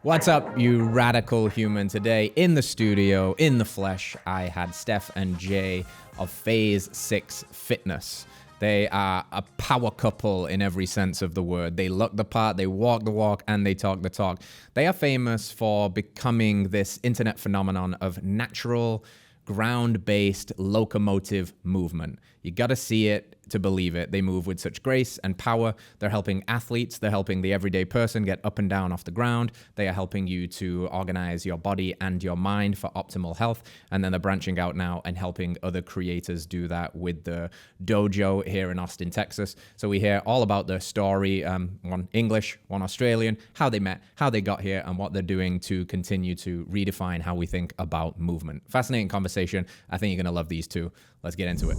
What's up, you radical human? Today in the studio, in the flesh, I had Steph and Jay of Phase 6 Fitness. They are a power couple in every sense of the word. They look the part, they walk the walk, and they talk the talk. They are famous for becoming this internet phenomenon of natural, ground-based locomotive movement. You gotta see it to believe it. They move with such grace and power. They're helping athletes. They're helping the everyday person get up and down off the ground. They are helping you to organize your body and your mind for optimal health. And then they're branching out now and helping other creators do that with the dojo here in Austin, Texas. So we hear all about their story, one English, one Australian, how they met, how they got here, and what they're doing to continue to redefine how we think about movement. Fascinating conversation. I think you're gonna love these two. Let's get into it.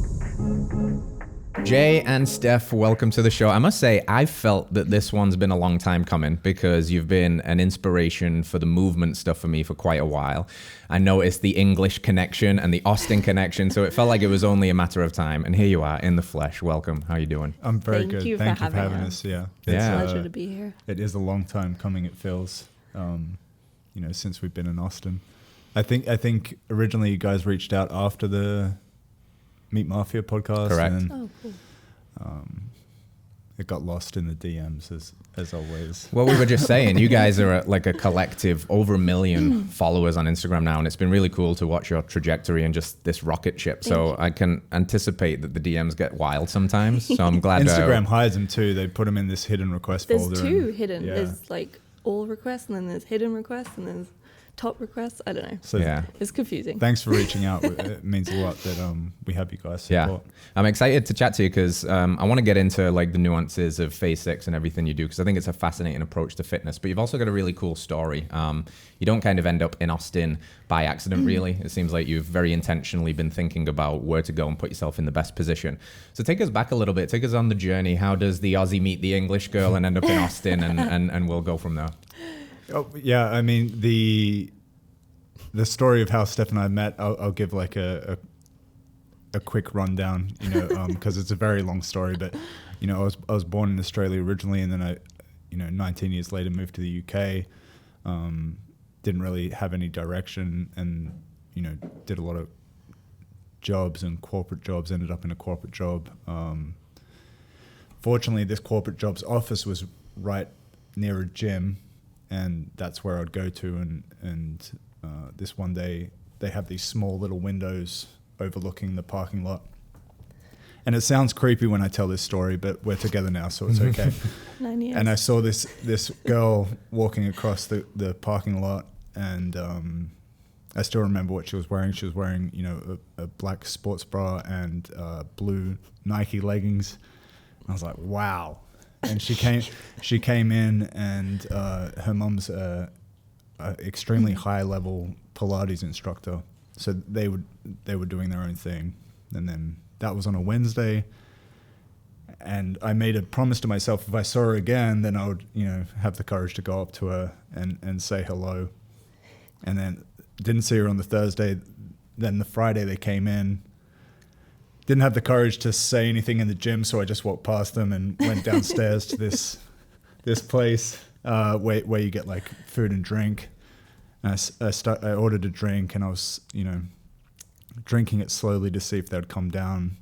Jay and Steph, welcome to the show. I must say, I felt that this one's been a long time coming because you've been an inspiration for the movement stuff for me for quite a while. I noticed the English connection and the Austin connection, so it felt like it was only a matter of time. And here you are in the flesh. Welcome. How are you doing? I'm very good. Thank you for for having us. Yeah, It's a pleasure to be here. It is a long time coming. It feels, since we've been in Austin. I think originally you guys reached out after the Meat Mafia podcast. Correct. And Oh, cool. it got lost in the DMs as always. Well, we were just saying, you guys are like a collective, over 1 million followers on Instagram now, and it's been really cool to watch your trajectory and just this rocket ship. So I can anticipate that the DMs get wild sometimes. So I'm glad Instagram hides them too. They put them in this hidden request There's folder. two hidden. Yeah. There's like all requests, and then there's hidden requests, and there's top requests. I don't know. So yeah. It's confusing. Thanks for reaching out. It means a lot that we have you guys support. Yeah, I'm excited to chat to you because I want to get into like the nuances of Phase 6 and everything you do, because I think it's a fascinating approach to fitness. But you've also got a really cool story. You don't kind of end up in Austin by accident, really. It seems like you've very intentionally been thinking about where to go and put yourself in the best position. So take us back a little bit. Take us on the journey. How does the Aussie meet the English girl and end up in Austin? And we'll go from there. Oh, yeah, I mean, the story of how Steph and I met, I'll give like a quick rundown, because it's a very long story. But I was born in Australia originally, and then I 19 years later moved to the UK. Didn't really have any direction, and did a lot of jobs and corporate jobs. Ended up in a corporate job. Fortunately, this corporate job's office was right near a gym, and that's where I'd go to. And this one day, they have these small little windows overlooking the parking lot. And it sounds creepy when I tell this story, but we're together now, so it's okay. 9 years. And I saw this girl walking across the parking lot, and I still remember what she was wearing. She was wearing, a black sports bra and blue Nike leggings. And I was like, wow. And she came in, and her mum's extremely high level Pilates instructor. So they were doing their own thing. And then that was on a Wednesday. And I made a promise to myself, if I saw her again, then I would, have the courage to go up to her and say hello. And then didn't see her on the Thursday. Then the Friday they came in. Didn't have the courage to say anything in the gym, so I just walked past them and went downstairs to this place where you get like food and drink. And I ordered a drink, and I was, drinking it slowly to see if they'd come down,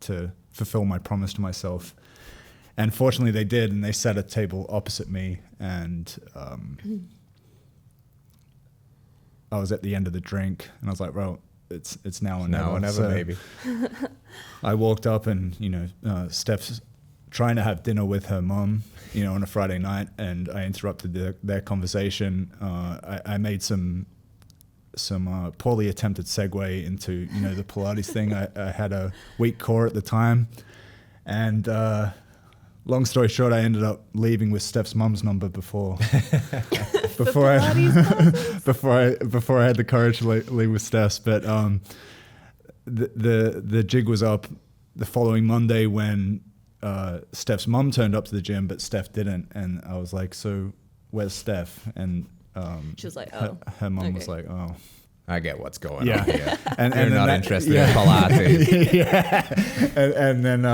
to fulfill my promise to myself. And fortunately they did, and they sat at a table opposite me, and I was at the end of the drink, and I was like, well, it's now or never. Now or never, so maybe. I walked up, and Steph's trying to have dinner with her mom, on a Friday night, and I interrupted their conversation. I made some poorly attempted segue into the Pilates thing. I had a weak core at the time, and long story short, I ended up leaving with Steph's mum's number before I had the courage to leave with Steph's. But the jig was up the following Monday when Steph's mum turned up to the gym, but Steph didn't, and I was like, "So, where's Steph?" And she was like, "Oh." Her mum okay. was like, "Oh." I get what's going on here. and You're not interested in Pilates. yeah. And then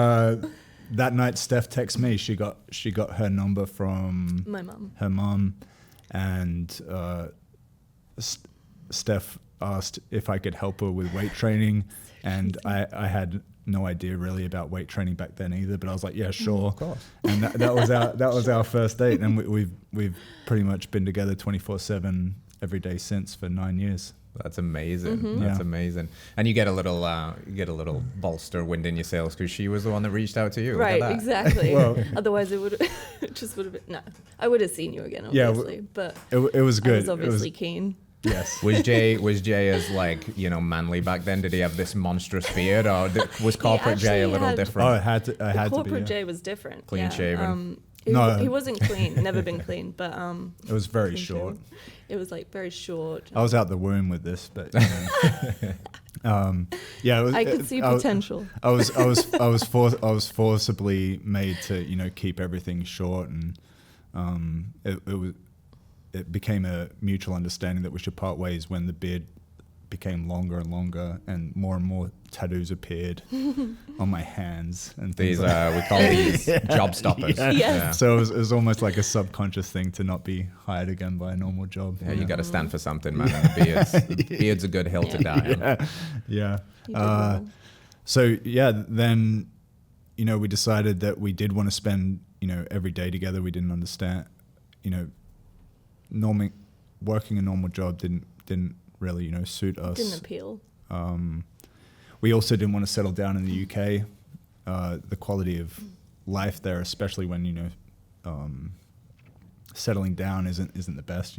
that night, Steph texted me. She got her number from My mum. her mum, and Steph asked if I could help her with weight training, and I had no idea really about weight training back then either. But I was like, yeah, sure. Of course. And that was our first date, and we've pretty much been together 24/7 every day since for 9 years. That's amazing. Mm-hmm. That's Yeah. amazing. And you get a little bolster wind in your sails because she was the one that reached out to you. Look at Right, that. exactly. Well- Otherwise, it would would have been no. I would have seen you again, Yeah, obviously, but It was good. I was obviously keen. Yes. Was Jay as like, manly back then? Did he have this monstrous beard, or was corporate Jay a actually little had- different? Oh, I had to be. Corporate Yeah. Jay was different. Clean shaven. No. He wasn't clean. Never been clean, but It was very clean short. shaven. It was like very short. I was out the womb with this, but yeah, it was, I could see I was- potential. I was forcibly made to keep everything short, and it became a mutual understanding that we should part ways when the beard became longer and longer, and more tattoos appeared on my hands and things These like we call these job stoppers. Yeah. Yes. So it was almost like a subconscious thing to not be hired again by a normal job. Yeah, you got to stand for something, man. And the beard's a good hill to die on. Yeah. You did well. So yeah, then we decided that we did want to spend every day together. We didn't understand, working a normal job didn't really suit us. Didn't appeal. We also didn't want to settle down in the UK. The quality of life there, especially when settling down isn't the best,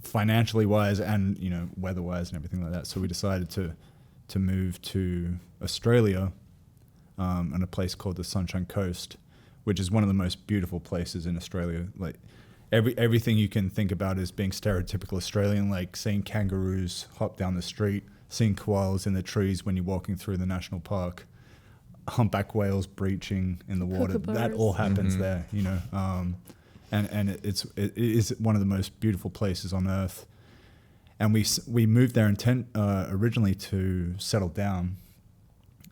financially wise and weather wise and everything like that. So we decided to move to Australia, and a place called the Sunshine Coast, which is one of the most beautiful places in Australia. Like everything you can think about as being stereotypical Australian, like seeing kangaroos hop down the street, seeing koalas in the trees when you're walking through the national park, humpback whales breaching in the water. That all happens there, and it is one of the most beautiful places on earth. And we moved there originally to settle down,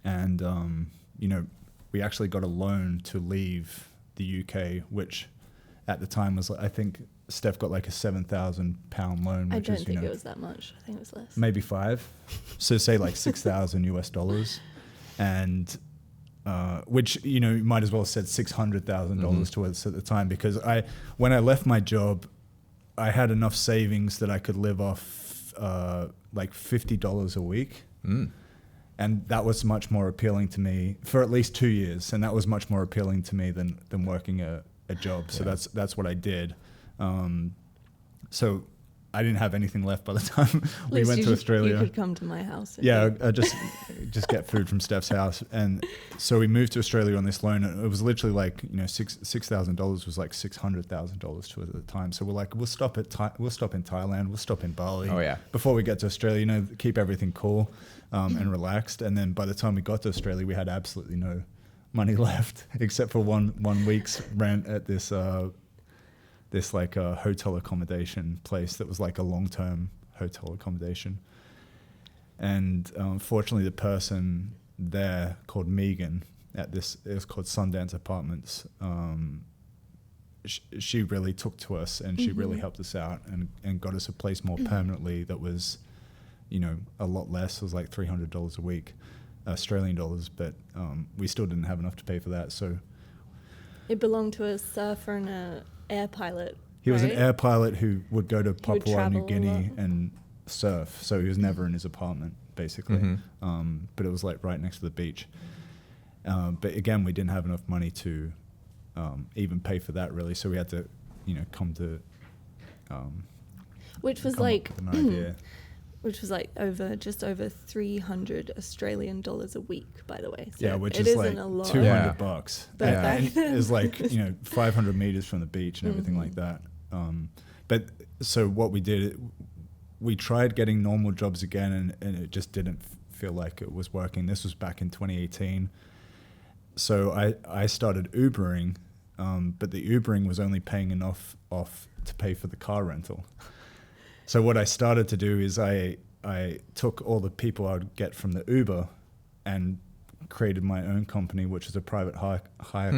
and we actually got a loan to leave the UK, which at the time was, I think Steph got like a £7,000 loan, which I don't is think it was that much. I think it was less. maybe $5,000, so say like $6,000 US, and which you might as well have said $600,000 to us at the time, because when I left my job, I had enough savings that I could live off like $50 a week. And that was much more appealing to me for at least 2 years, and that was much more appealing to me than working a job. So that's what I did. So I didn't have anything left by the time we went to Australia. You could come to my house. Yeah, I just get food from Steph's house, and so we moved to Australia on this loan. And it was literally like $6,000 was like $600,000 to us at the time. So we're like, we'll stop in Thailand, we'll stop in Bali. Oh, yeah. Before we get to Australia, keep everything cool and relaxed. And then by the time we got to Australia, we had absolutely no money left except for one week's rent at this hotel accommodation place that was like a long-term hotel accommodation. And fortunately, the person there called Megan it was called Sundance Apartments. She really took to us, and she really helped us out and got us a place more permanently that was, a lot less. It was like $300 a week, Australian dollars, but we still didn't have enough to pay for that. So it belonged to a surfer and an air pilot. he was an right? air pilot who would go to Papua New travel a Guinea lot. and surf. So he was never in his apartment, basically. But it was like right next to the beach. But again, we didn't have enough money to even pay for that, really. So we had to, come to Which was come up like with an idea. which was like just over 300 Australian dollars a week, by the way. So Yeah, which it is isn't like a lot. $200. But And back it was like 500 meters from the beach and everything like that. But so what we did, we tried getting normal jobs again, and it just didn't feel like it was working. This was back in 2018. So I started Ubering, but the Ubering was only paying enough off to pay for the car rental. So what I started to do is I took all the people I would get from the Uber and created my own company, which is a private car hire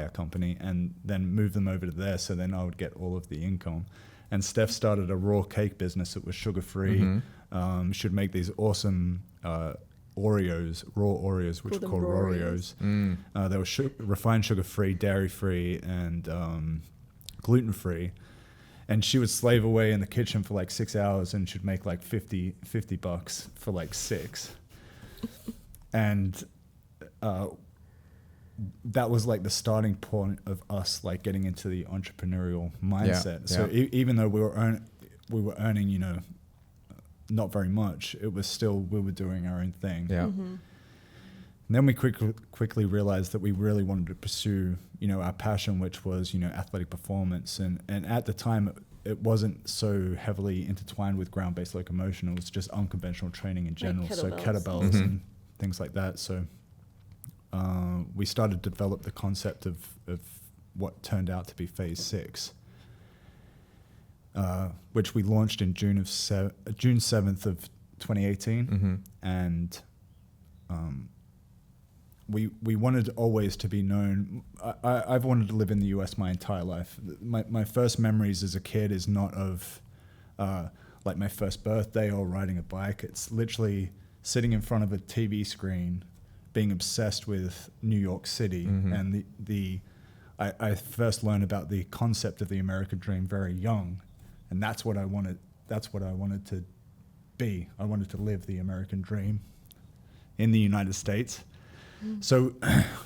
company, and then moved them over to there. So then I would get all of the income. And Steph started a raw cake business that was sugar-free. Should make these awesome Oreos, raw Oreos, which are called Oreos. They were refined sugar-free, dairy-free, and gluten-free. And she would slave away in the kitchen for like 6 hours and should make like $50 for like 6. And that was like the starting point of us like getting into the entrepreneurial mindset. So even though we were earning, you know, not very much, it was still, we were doing our own thing. And then we quickly realized that we really wanted to pursue, you know, our passion, which was, you know, athletic performance. And at the time, it wasn't so heavily intertwined with ground-based locomotion. It was just unconventional training in general. Like kettlebells and things like that. So we started to develop the concept of what turned out to be Phase 6, which we launched in June 7th of 2018. And we wanted always to be known. I've wanted to live in the US my entire life. My first memories as a kid is not of like my first birthday or riding a bike. It's literally sitting in front of a TV screen, being obsessed with New York City. And I first learned about the concept of the American dream very young, and that's what I wanted to be. I wanted to live the American dream in the United States. So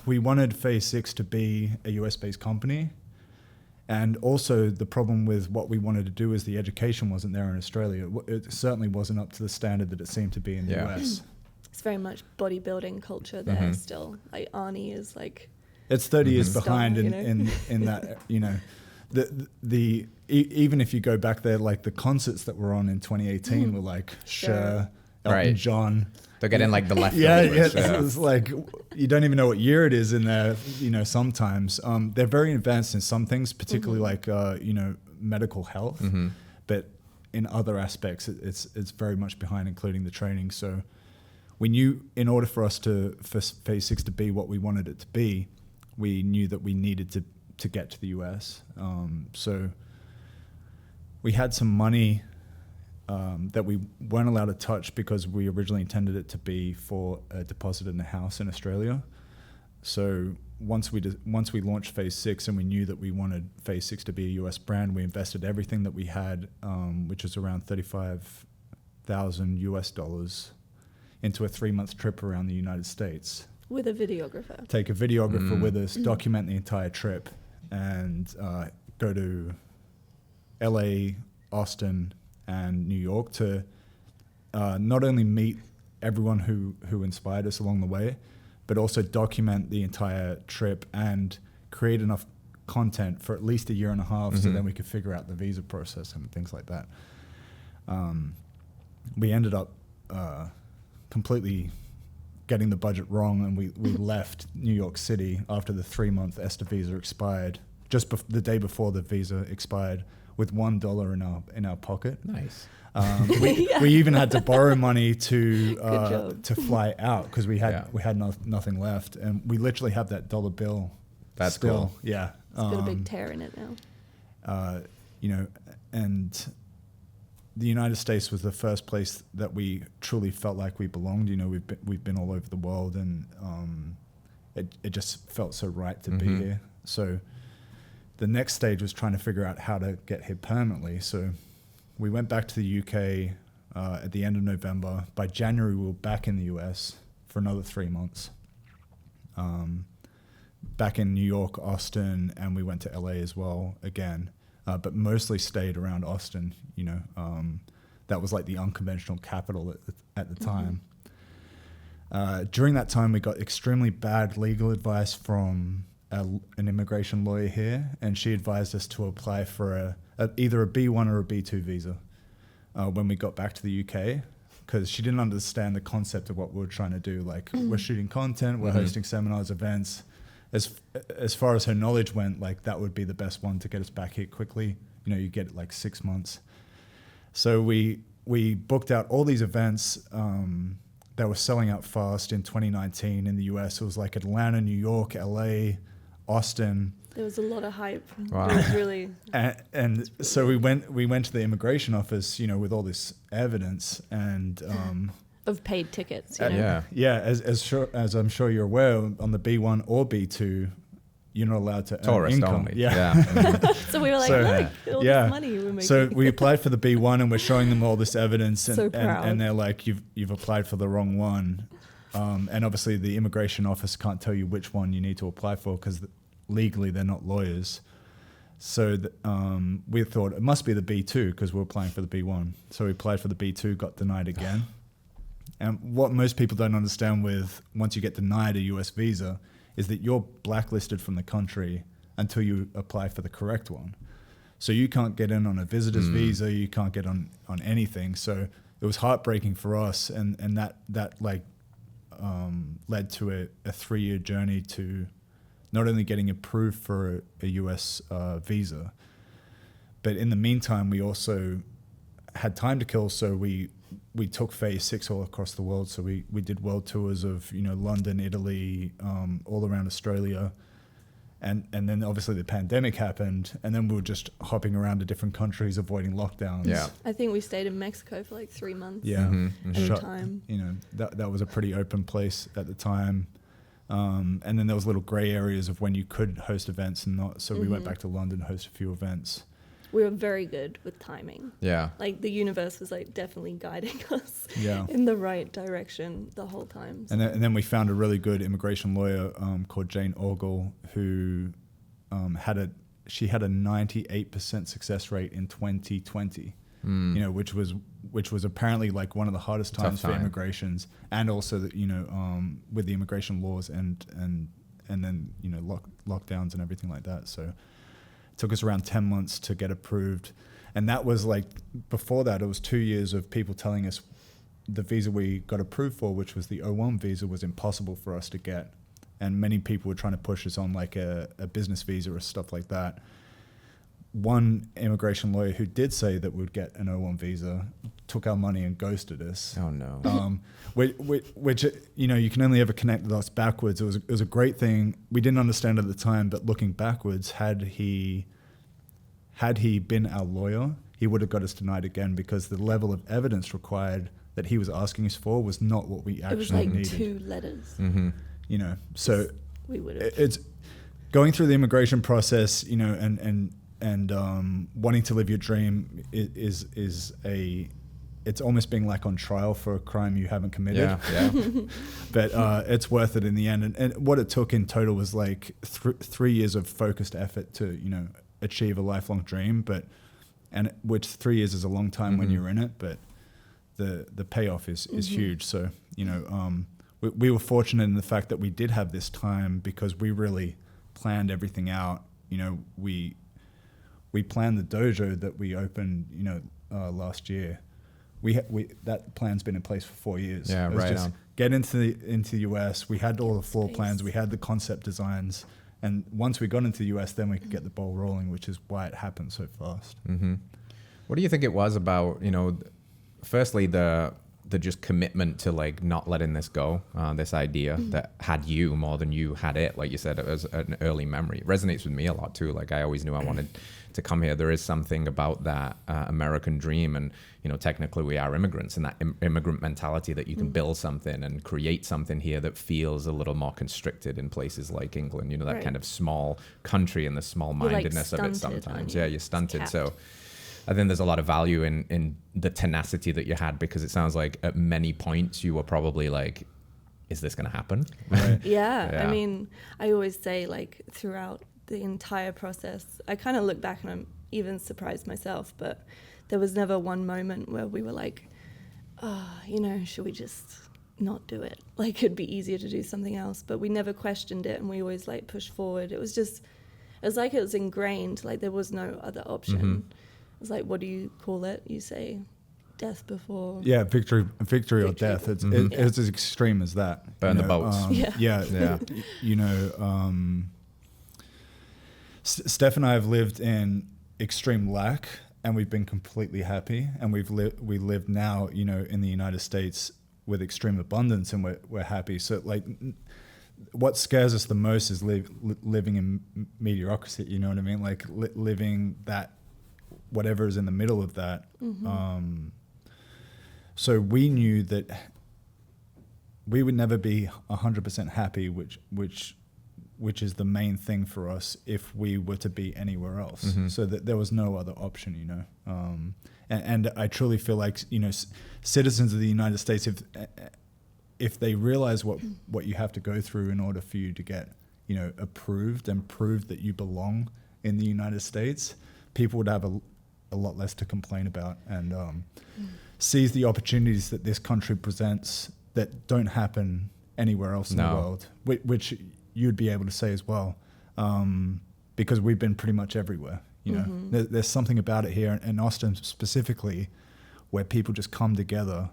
we wanted Phase 6 to be a US-based company. And also the problem with what we wanted to do is the education wasn't there in Australia. It certainly wasn't up to the standard that it seemed to be in the US. It's very much bodybuilding culture there still. Like Arnie is like... It's 30 years behind in that, you know, even if you go back there, like the concerts that were on in 2018 were like Cher, Elton John. They're getting like the left. It's like you don't even know what year it is in there. You know, sometimes they're very advanced in some things, particularly like you know, medical health, but in other aspects, it's very much behind, including the training. So we knew in order for us for Phase 6 to be what we wanted it to be, we knew that we needed to get to the US. So we had some money that we weren't allowed to touch because we originally intended it to be for a deposit in a house in Australia. So once we launched Phase 6 and we knew that we wanted Phase 6 to be a US brand, we invested everything that we had, which was around $35,000 into a 3-month trip around the United States. With a videographer. Take a videographer with us, document the entire trip, and go to LA, Austin, and New York to not only meet everyone who inspired us along the way, but also document the entire trip and create enough content for at least a year and a half so then we could figure out the visa process and things like that. We ended up completely getting the budget wrong, and we left New York City after the 3-month ESTA visa expired, just the day before the visa expired, with $1 in our pocket. Nice. We even had to borrow money to fly out because we had nothing left, and we literally have that dollar bill. That's still cool. It's got a big tear in it now. You know, and the United States was the first place that we truly felt like we belonged. You know, we've been all over the world, and it just felt so right to be here. So the next stage was trying to figure out how to get here permanently. So we went back to the UK at the end of November. By January, we were back in the US for another 3 months. Back in New York, Austin, and we went to LA as well again. But mostly stayed around Austin, you know. That was like the unconventional capital at the time. During that time, we got extremely bad legal advice from an immigration lawyer here, and she advised us to apply for either a B1 or a B2 visa when we got back to the UK, because she didn't understand the concept of what we were trying to do. Like, we're shooting content, we're hosting seminars, events. As far as her knowledge went, like that would be the best one to get us back here quickly. You know, you get like 6 months. So we booked out all these events that they were selling out fast in 2019 in the US. It was like Atlanta, New York, LA, Austin. There was a lot of hype. Wow. It was really. And so we went to the immigration office, you know, with all this evidence and Of paid tickets, you know? Yeah. as I'm sure you're aware, on the B1 or B2, you're not allowed to earn Tourist income. only. Yeah. So we were like, look, all this money we're making. So we applied for the B1 and we're showing them all this evidence and, So proud. and they're like, you've applied for the wrong one. And obviously the immigration office can't tell you which one you need to apply for because legally they're not lawyers. So we thought it must be the B2 because we're applying for the B1. So we applied for the B2, got denied again. And what most people don't understand with once you get denied a US visa is that you're blacklisted from the country until you apply for the correct one. So you can't get in on a visitor's visa, you can't get on anything. So it was heartbreaking for us, and that like led to a 3-year journey to not only getting approved for a US visa, but in the meantime we also had time to kill, so we took phase 6 all across the world. So we did world tours of, you know, London, Italy, all around Australia. And then obviously the pandemic happened, and then we were just hopping around to different countries, avoiding lockdowns. Yeah. I think we stayed in Mexico for like 3 months. Yeah. At a time. You know, that was a pretty open place at the time. And then there was little gray areas of when you could host events and not. So we went back to London, host a few events. We were very good with timing. Yeah. Like the universe was like definitely guiding us Yeah. in the right direction the whole time. So. And then we found a really good immigration lawyer called Jane Ogle, who had a 98% success rate in 2020. You know, which was apparently like one of the hardest times for immigrations, and also that, you know, with the immigration laws and then, you know, lockdowns and everything like that. So it took us around 10 months to get approved. And that was like, before that, it was 2 years of people telling us the visa we got approved for, which was the O1 visa, was impossible for us to get. And many people were trying to push us on like a business visa or stuff like that. One immigration lawyer who did say that we'd get an O1 visa took our money and ghosted us. Oh no. Which, you know, you can only ever connect the dots backwards. It was a great thing. We didn't understand at the time, but looking backwards, had he been our lawyer, he would have got us denied again, because the level of evidence required that he was asking us for was not what we actually needed. It was like 2 letters. You know, so we would have. it's going through the immigration process, you know, and wanting to live your dream is it's almost being like on trial for a crime you haven't committed. Yeah. But it's worth it in the end. And what it took in total was like 3 years of focused effort to, you know, achieve a lifelong dream. And which 3 years is a long time when you're in it, but the payoff is huge. So, you know, we were fortunate in the fact that we did have this time, because we really planned everything out. You know, we planned the dojo that we opened, you know, last year. That plan's been in place for 4 years. Yeah, it was right just on. Get into the US. We had all the floor plans. We had the concept designs. And once we got into the US, then we could get the ball rolling, which is why it happened so fast. What do you think it was about, you know, firstly, the just commitment to like not letting this go, this idea that had you more than you had it? Like you said, it was an early memory. It resonates with me a lot too. Like I always knew I wanted to come here. There is something about that American dream, and you know, technically we are immigrants, and that immigrant mentality that you can build something and create something here that feels a little more constricted in places like England. You know, that kind of small country and the small-mindedness of it sometimes. Yeah, you're stunted. So I think there's a lot of value in the tenacity that you had, because it sounds like at many points you were probably like, is this going to happen? Right. Yeah. I mean, I always say, like, throughout the entire process, I kind of look back and I'm even surprised myself, but there was never one moment where we were like, you know, should we just not do it? Like, it'd be easier to do something else. But we never questioned it, and we always like pushed forward. It was like it was ingrained, like there was no other option. It's like, what do you call it? You say death before. Yeah, victory or death. It's it's as extreme as that. Burn the boats. Yeah. You know, Steph and I have lived in extreme lack, and we've been completely happy. And we live now, you know, in the United States with extreme abundance and we're happy. So like what scares us the most is living in mediocrity, you know what I mean? Like living that, whatever is in the middle of that. So we knew that we would never be 100% happy, which is the main thing for us if we were to be anywhere else. So that there was no other option, you know. And I truly feel like, you know, citizens of the United States, if they realize what you have to go through in order for you to get, you know, approved and prove that you belong in the United States, people would have a lot less to complain about, and seize the opportunities that this country presents that don't happen anywhere else in the world, which you'd be able to say as well, because we've been pretty much everywhere. You know, there's something about it here in Austin specifically where people just come together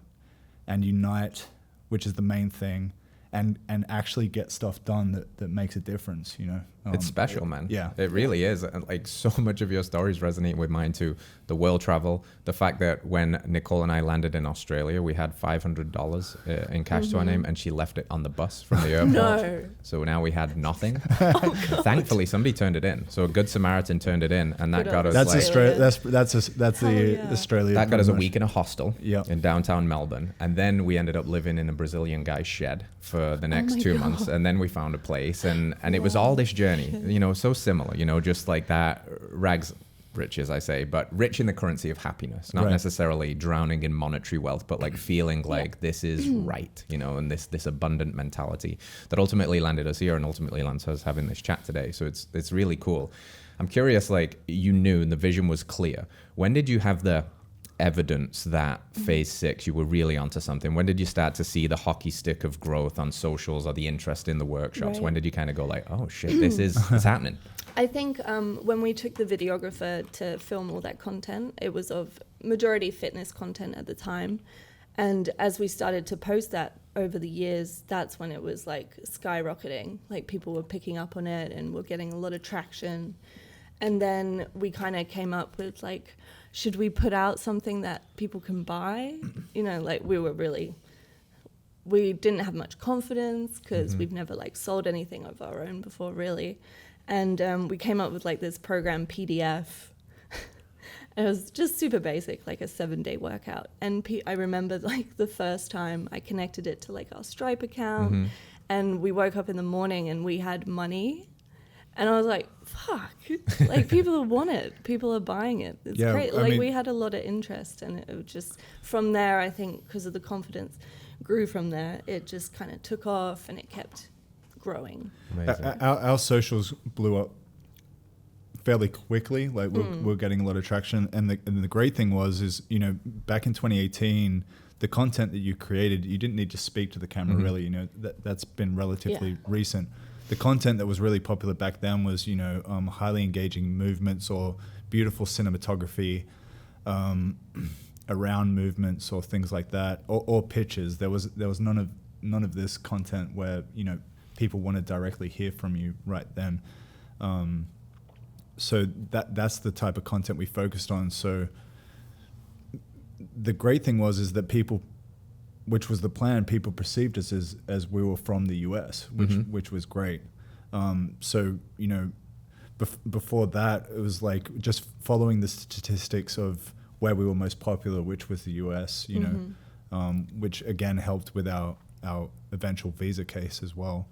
and unite, which is the main thing, and actually get stuff done that makes a difference, you know. It's special, man. Yeah. It really is. And like so much of your stories resonate with mine too. The world travel, the fact that when Nicole and I landed in Australia, we had $500 in cash to our name, and she left it on the bus from the airport. No. So now we had nothing. Thankfully, somebody turned it in. So a good Samaritan turned it in, and that got us. That's like, Australia. That's the Australia. That got us a week in a hostel in downtown Melbourne, and then we ended up living in a Brazilian guy's shed for the next 2 months, and then we found a place, and it was all this journey, you know, so similar, you know, just like that rags rich, as I say, but rich in the currency of happiness, not necessarily drowning in monetary wealth, but like feeling like this is right, you know, and this abundant mentality that ultimately landed us here and ultimately lands us having this chat today. So it's really cool. I'm curious, like, you knew and the vision was clear. When did you have the evidence that phase 6 you were really onto something? When did you start to see the hockey stick of growth on socials or the interest in the workshops? When did you kind of go like, oh shit, this is it's happening? I think when we took the videographer to film all that content, it was of majority fitness content at the time, and as we started to post that over the years, that's when it was like skyrocketing. Like people were picking up on it and we're getting a lot of traction. And then we kind of came up with like, should we put out something that people can buy? You know, like we didn't have much confidence because we've never like sold anything of our own before really. And we came up with like this program PDF. It was just super basic, like a 7-day workout. And I remember like the first time I connected it to like our Stripe account, and we woke up in the morning and we had money. And I was like, fuck, like people want it. People are buying it. It's great. Like we had a lot of interest, and it was just from there, I think, because of the confidence grew from there, it just kind of took off and it kept growing. Our socials blew up fairly quickly. Like we're getting a lot of traction. And the great thing is, you know, back in 2018, the content that you created, you didn't need to speak to the camera really, you know, that's been relatively recent. The content that was really popular back then was, you know, highly engaging movements or beautiful cinematography around movements or things like that, or pictures. There was none of this content where, you know, people want to directly hear from you right then. So that's the type of content we focused on. So the great thing is that people, which was the plan, people perceived us as we were from the US, which was great. So, you know, before that, it was like just following the statistics of where we were most popular, which was the US, you know, which again helped with our eventual visa case as well.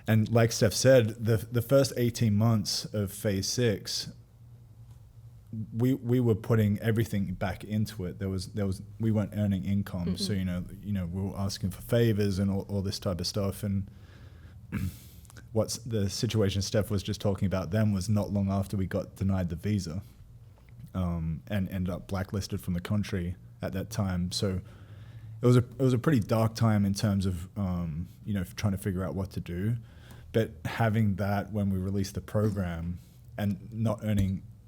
And like Steph said, the first 18 months of phase 6, we were putting everything back into it. We weren't earning income, so you know we were asking for favors and all this type of stuff. And what's the situation Steph was just talking about then was not long after we got denied the visa, and ended up blacklisted from the country at that time. So it was a pretty dark time in terms of you know, trying to figure out what to do. But having that when we released the program and not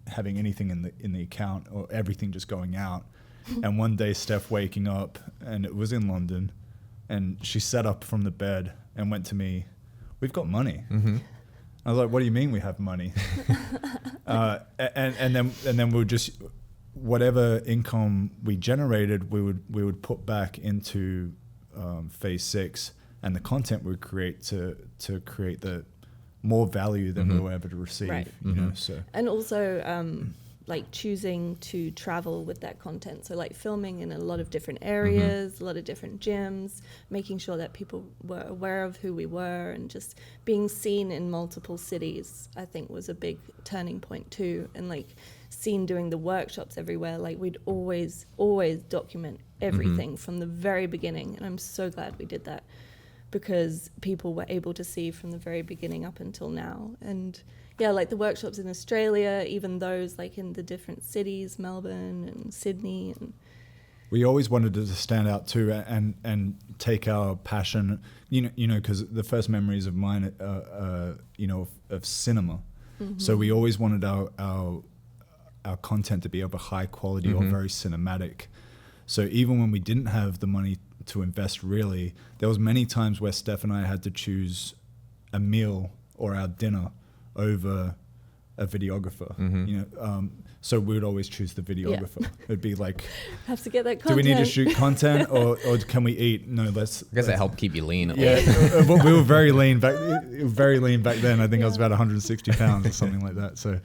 having anything in the account or everything just going out, and one day Steph waking up, and it was in London, and she sat up from the bed and went to me, "We've got money." I was like, "What do you mean we have money?" And then whatever income we generated, we would put back into phase 6, and the content we would create to create the more value than we were able to receive. Right. You know, so. And also like choosing to travel with that content. So like filming in a lot of different areas, a lot of different gyms, making sure that people were aware of who we were, and just being seen in multiple cities, I think was a big turning point too. And like seen doing the workshops everywhere, like we'd always document everything from the very beginning. And I'm so glad we did that, because people were able to see from the very beginning up until now. And yeah, like the workshops in Australia, even those like in the different cities, Melbourne and Sydney. And we always wanted it to stand out too, and take our passion, you know, because the first memories of mine, you know, of cinema. So we always wanted our content to be of a high quality or very cinematic. So even when we didn't have the money to invest, really, there was many times where Steph and I had to choose a meal or our dinner over a videographer. You know, so we would always choose the videographer. It'd be like, have to get that content. do we need to shoot content or can we eat? No, let's. I guess it helped keep you lean. At Yeah, least. we were very lean back. Then. I think I was about 160 pounds or something like that. So.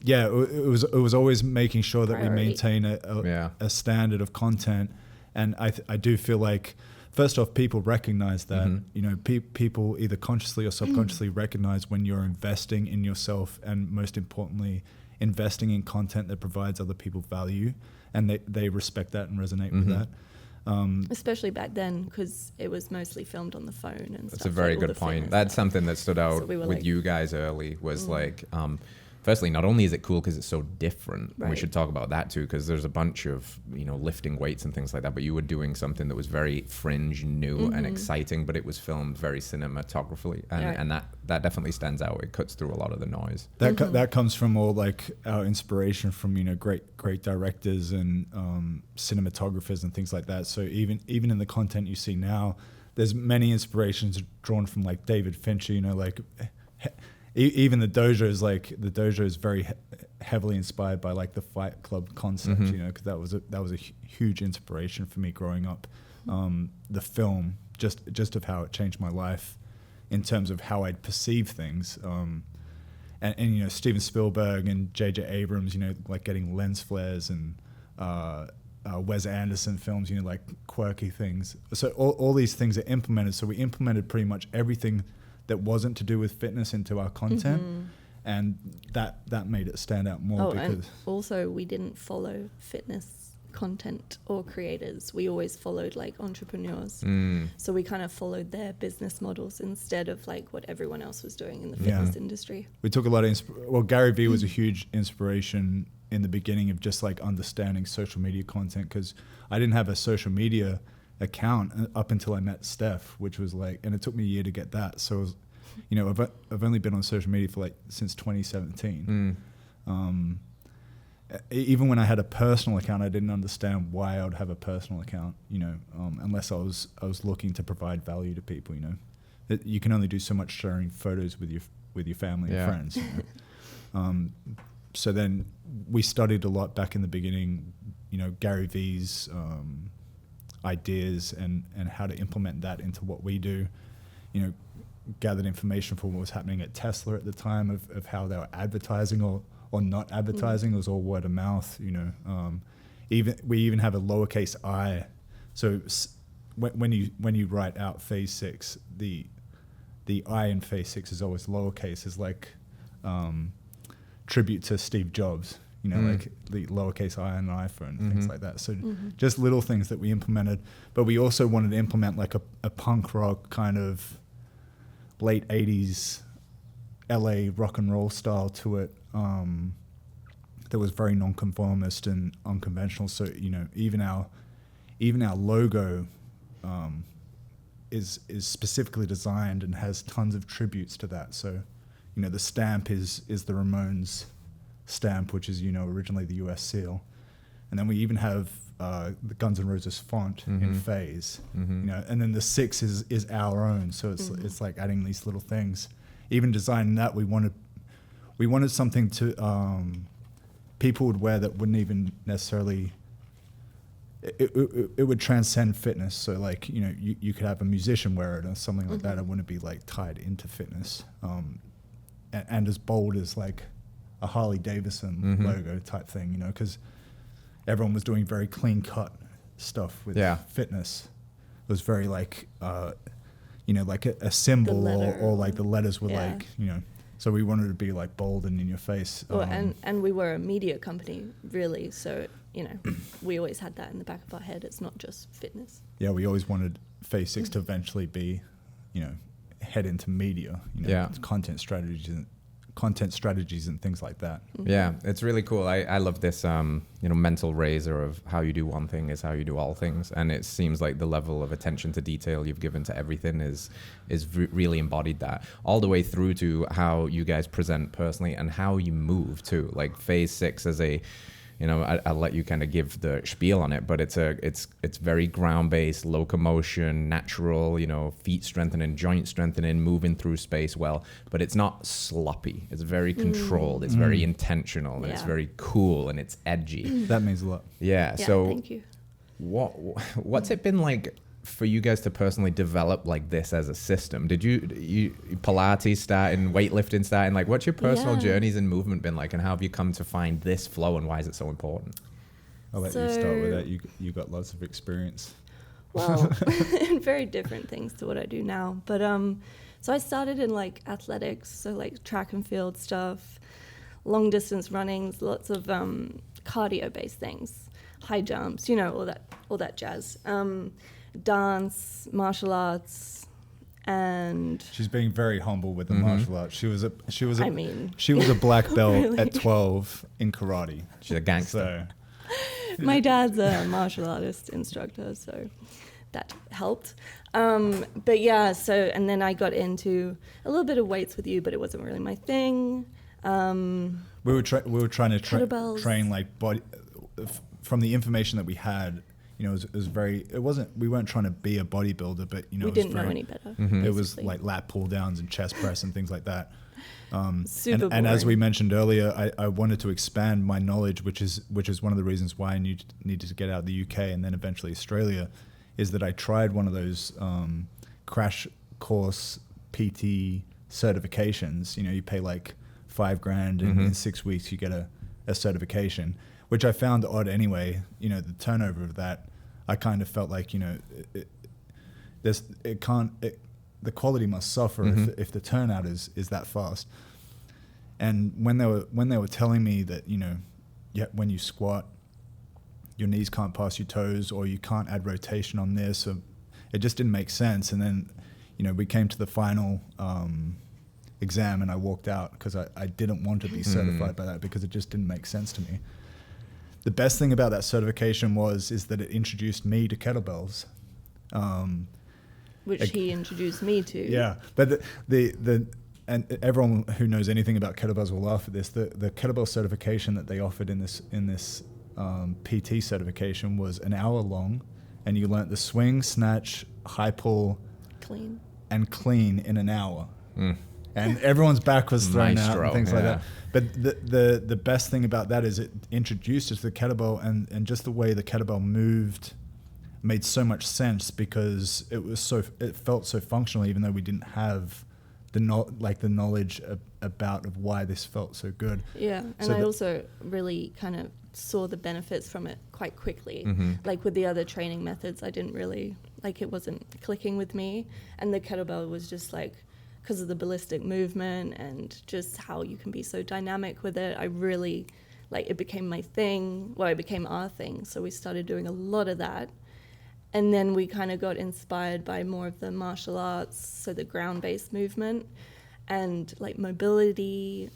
Yeah, it was always making sure that Priority. we maintain a standard of content, and I do feel like, first off, people recognize that. You know, people either consciously or subconsciously recognize when you're investing in yourself, and most importantly, investing in content that provides other people value, and they respect that and resonate with that. Especially back then, because it was mostly filmed on the phone and stuff. That's a very good point. That's stuff. something that stood out we were with like, you guys early was like, firstly, not only is it cool because it's so different, we Right. should talk about that too, because there's a bunch of, you know, lifting weights and things like that, but you were doing something that was very fringe, new and exciting, but it was filmed very cinematographically, and that definitely stands out. It cuts through a lot of the noise. That comes from all like our inspiration from, you know, great directors and cinematographers and things like that. So even in the content you see now, there's many inspirations drawn from like David Fincher, you know, like even the dojo is very heavily inspired by like the Fight Club concept, you know, because that was a huge inspiration for me growing up. The film, just of how it changed my life in terms of how I'd perceive things. And you know, Steven Spielberg and J.J. Abrams, you know, like getting lens flares, and Wes Anderson films, you know, like quirky things. So all these things are implemented. So we implemented pretty much everything that wasn't to do with fitness into our content, and that made it stand out more. Because and also we didn't follow fitness content or creators. We always followed like entrepreneurs. So we kind of followed their business models instead of like what everyone else was doing in the fitness industry. We took a lot of Gary Vee was a huge inspiration in the beginning of just like understanding social media content, because I didn't have a social media account up until I met Steph, which was like, and it took me a year to get that. So, it was, you know, I've only been on social media for like since 2017. Even when I had a personal account, I didn't understand why I would have a personal account, you know, unless I was looking to provide value to people. You know, you can only do so much sharing photos with your family and friends. You know? So then we studied a lot back in the beginning, you know, Gary Vee's ideas and how to implement that into what we do. You know, gathered information from what was happening at Tesla at the time of how they were advertising or not advertising. It was all word of mouth, you know. We even have a lowercase I. So when you write out phase 6, the I in phase 6 is always lowercase, is like tribute to Steve Jobs. You know, like the lowercase I on an iPhone, things like that. So just little things that we implemented. But we also wanted to implement like a punk rock kind of late 80s LA rock and roll style to it, that was very nonconformist and unconventional. So, you know, even our logo is specifically designed and has tons of tributes to that. So, you know, the stamp is the Ramones stamp, which is, you know, originally the US seal. And then we even have the Guns N' Roses font in phase, you know, and then the 6 is our own. So it's like adding these little things. Even designing that, we wanted something to people would wear that wouldn't even necessarily. It would transcend fitness. So like, you know, you could have a musician wear it or something like that. It wouldn't be like tied into fitness. And as bold as like a Harley Davidson logo type thing, you know, because everyone was doing very clean cut stuff with fitness. It was very like, you know, like a symbol or like the letters were like, you know, so we wanted to be like bold and in your face. Well, and we were a media company, really. So, you know, we always had that in the back of our head. It's not just fitness. Yeah, we always wanted Phase 6 to eventually be, you know, head into media, you know, content strategies and things like that. Yeah, it's really cool. I love this, you know, mental razor of how you do one thing is how you do all things. And it seems like the level of attention to detail you've given to everything is really embodied that, all the way through to how you guys present personally and how you move too. Like Phase 6 as a, you know, I'll let you kind of give the spiel on it, but it's very ground-based, locomotion, natural, you know, feet strengthening, joint strengthening, moving through space well, but it's not sloppy. It's very controlled. It's very intentional, and it's very cool, and it's edgy. That means a lot. Yeah. Yeah, So thank you. What's it been like for you guys to personally develop like this as a system? Did you Pilates starting, weightlifting starting, like what's your personal journeys in movement been like, and how have you come to find this flow, and why is it so important? I'll let you start with that. You got lots of experience. Well, very different things to what I do now. But so I started in like athletics, so like track and field stuff, long distance runnings, lots of cardio based things, high jumps, you know, all that jazz. Dance, martial arts, and she's being very humble with the martial arts. She was a black belt really? At 12 in karate. She's a gangster. So. My dad's a martial artist instructor, so that helped. But yeah, so and then I got into a little bit of weights with you, but it wasn't really my thing. We were trying to train like body from the information that we had. You know, we weren't trying to be a bodybuilder, but, you know, we didn't know any better. It was like lat pull downs and chest press and things like that. And as we mentioned earlier, I wanted to expand my knowledge, which is one of the reasons why I needed to get out of the UK and then eventually Australia, is that I tried one of those crash course PT certifications. You know, you pay like $5,000 and in 6 weeks you get a certification, which I found odd anyway. You know, the turnover of that, I kind of felt like, you know, the quality must suffer if the turnout is that fast. And when they were telling me that, you know, when you squat, your knees can't pass your toes, or you can't add rotation on this, or it just didn't make sense. And then, you know, we came to the final exam, and I walked out because I didn't want to be certified by that, because it just didn't make sense to me. The best thing about that certification is that it introduced me to kettlebells. Which he introduced me to. Yeah, but and everyone who knows anything about kettlebells will laugh at this. The kettlebell certification that they offered in this PT certification was an hour long, and you learnt the swing, snatch, high pull, clean in an hour. And everyone's back was thrown out and things like that. But the best thing about that is it introduced us to the kettlebell, and just the way the kettlebell moved made so much sense, because it felt so functional, even though we didn't have the knowledge about why this felt so good. Yeah, and I also really kind of saw the benefits from it quite quickly. Like with the other training methods, I didn't really, it wasn't clicking with me, and the kettlebell was just because of the ballistic movement and just how you can be so dynamic with it, I really, it became my thing. Well, it became our thing. So we started doing a lot of that. And then we kind of got inspired by more of the martial arts, so the ground-based movement and mobility,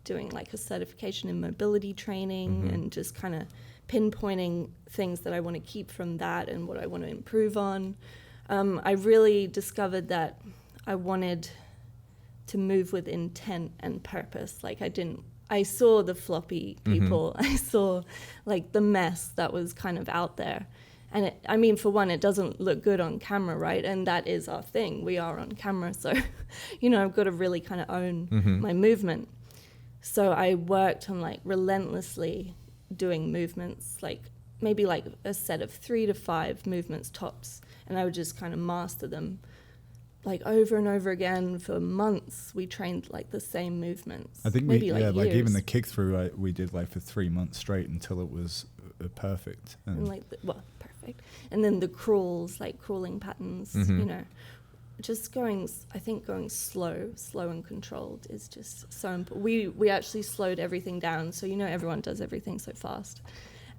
doing a certification in mobility training and just kind of pinpointing things that I want to keep from that and what I want to improve on. I really discovered that I wanted to move with intent and purpose. I saw the floppy people. I saw the mess that was kind of out there. And for one, it doesn't look good on camera, right? And that is our thing. We are on camera. So, I've got to really kind of own my movement. So I worked on like relentlessly doing movements, like maybe like a set of 3 to 5 movements tops, and I would just kind of master them like over and over again for months. We trained like the same movements. I think maybe like years. even the kick through we did like for 3 months straight until it was perfect. And like perfect. And then the crawls, like crawling patterns, you know, just going slow and controlled is just so important. We actually slowed everything down. So, you know, everyone does everything so fast,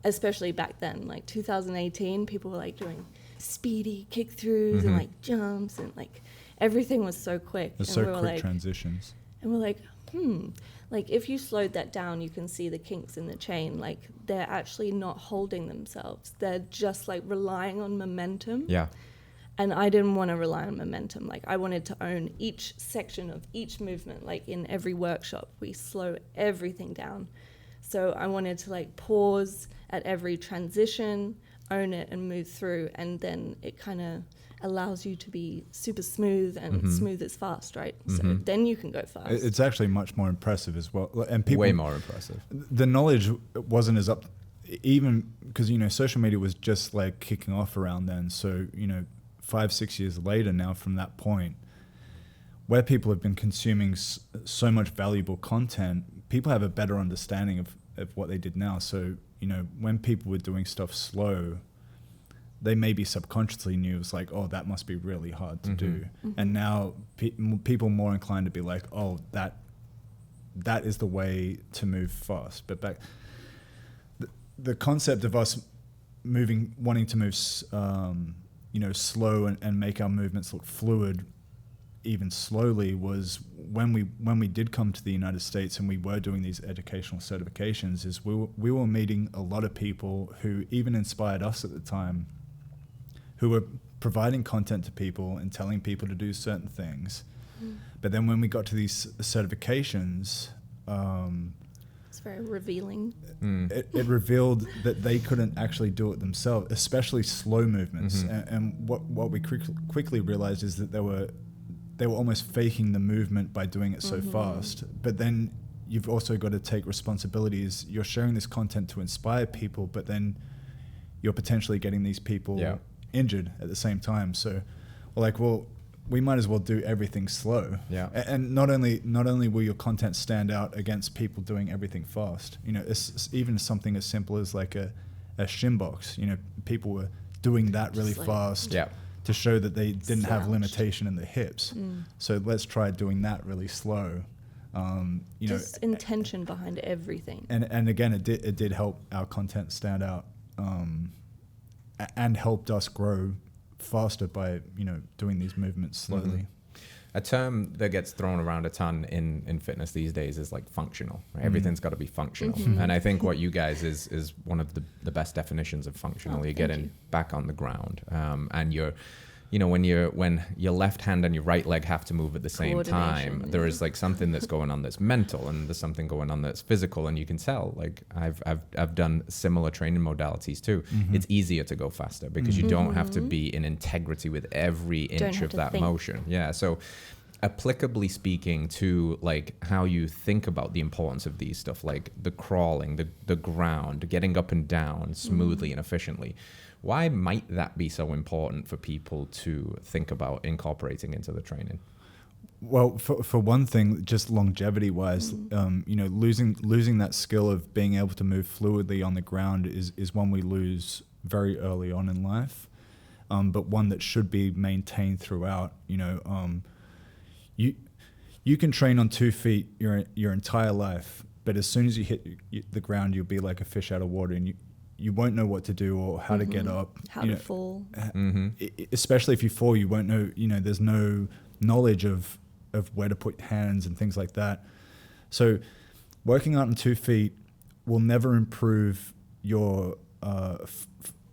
especially back then, like 2018, people were like doing speedy kick throughs and like jumps, and like everything was so quick. There's and so we were quick like, transitions. And we're like, like if you slowed that down, you can see the kinks in the chain. Like they're actually not holding themselves. They're just like relying on momentum. Yeah. And I didn't want to rely on momentum. Like I wanted to own each section of each movement. Like in every workshop, we slow everything down. So I wanted to like pause at every transition, own it and move through. And then it kind of allows you to be super smooth, and smooth is fast, right? So then you can go fast. It's actually much more impressive as well. And people, way more impressive. The knowledge wasn't as up, even because, you know, social media was just like kicking off around then. So, you know, 5-6 years later now from that point, where people have been consuming so much valuable content, people have a better understanding of what they did now. So, you know, when people were doing stuff slow, they maybe subconsciously knew it was like, oh, that must be really hard to do. And now people more inclined to be like, oh, that is the way to move fast. But back, the concept of us wanting to move, you know, slow and make our movements look fluid, even slowly, was when we did come to the United States and we were doing these educational certifications. Is we were meeting a lot of people who even inspired us at the time, who were providing content to people and telling people to do certain things. But then when we got to these certifications, it's very revealing. It revealed that they couldn't actually do it themselves, especially slow movements. And what we quickly realized is that they were almost faking the movement by doing it so fast. But then you've also got to take responsibilities. You're sharing this content to inspire people, but then you're potentially getting these people injured at the same time. So we're like, well, we might as well do everything slow. Yeah. And not only will your content stand out against people doing everything fast, you know, it's even something as simple as like a shin box. You know, people were doing that really fast to show that they didn't have limitation in the hips. So let's try doing that really slow. You just know, intention behind everything. And again, it did help our content stand out, and helped us grow faster by, you know, doing these movements slowly. A term that gets thrown around a ton in fitness these days is like functional. Right? Everything's got to be functional. And I think what you guys is one of the best definitions of functional. You're getting back on the ground, and you're, you know, when your left hand and your right leg have to move at the same time, there is like something that's going on that's mental, and there's something going on that's physical, and you can tell. Like I've done similar training modalities too. It's easier to go faster because you don't have to be in integrity with every inch of that motion. Yeah. So applicably speaking to like how you think about the importance of these stuff, like the crawling, the ground, getting up and down smoothly and efficiently. Why might that be so important for people to think about incorporating into the training? Well, for one thing, just longevity wise, you know, losing that skill of being able to move fluidly on the ground is one we lose very early on in life, but one that should be maintained throughout. You know, you can train on 2 feet your entire life, but as soon as you hit the ground, you'll be like a fish out of water, and you won't know what to do or how to get up. How to fall. Especially if you fall, you won't know, you know, there's no knowledge of where to put hands and things like that. So working out on 2 feet will never improve your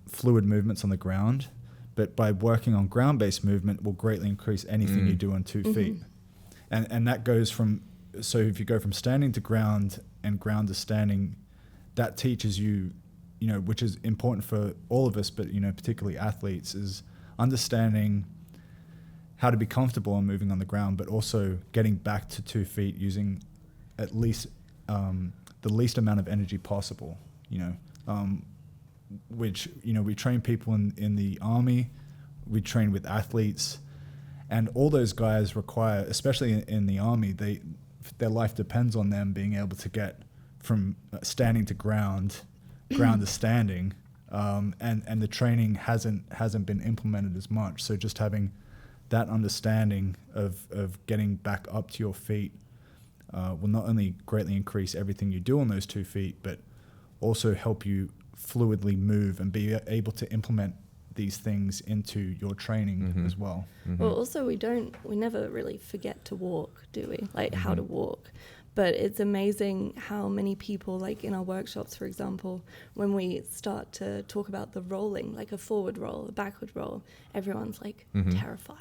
fluid movements on the ground, but by working on ground-based movement will greatly increase anything you do on 2 feet. And that goes from, so if you go from standing to ground and ground to standing, that teaches you, you know, which is important for all of us, but, you know, particularly athletes, is understanding how to be comfortable on moving on the ground, but also getting back to 2 feet using at least the least amount of energy possible, which, we train people in the army, we train with athletes, and all those guys require, especially in the army, their life depends on them being able to get from standing to ground to standing, and the training hasn't been implemented as much. So just having that understanding of getting back up to your feet will not only greatly increase everything you do on those 2 feet, but also help you fluidly move and be able to implement these things into your training as well. Well, also we never really forget to walk, do we? Like how to walk. But it's amazing how many people, like in our workshops, for example, when we start to talk about the rolling, like a forward roll, a backward roll, everyone's like terrified.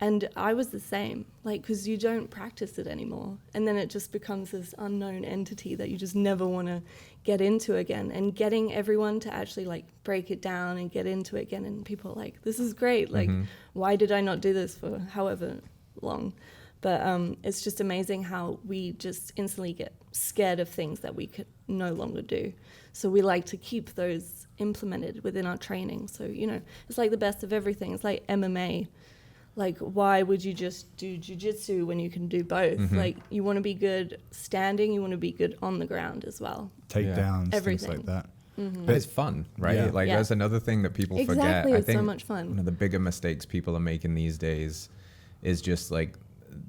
And I was the same, like, because you don't practice it anymore. And then it just becomes this unknown entity that you just never want to get into again. And getting everyone to actually, like, break it down and get into it again. And people are like, this is great. Like, why did I not do this for however long? But it's just amazing how we just instantly get scared of things that we could no longer do. So we like to keep those implemented within our training. So, it's like the best of everything. It's like MMA. Like, why would you just do jiu-jitsu when you can do both? Like, you want to be good standing, you want to be good on the ground as well. Takedowns, Everything. things like that. But it's fun, right? Yeah. Like, that's another thing that people forget. Exactly, I it's think so much fun. one of the bigger mistakes people are making these days is just like,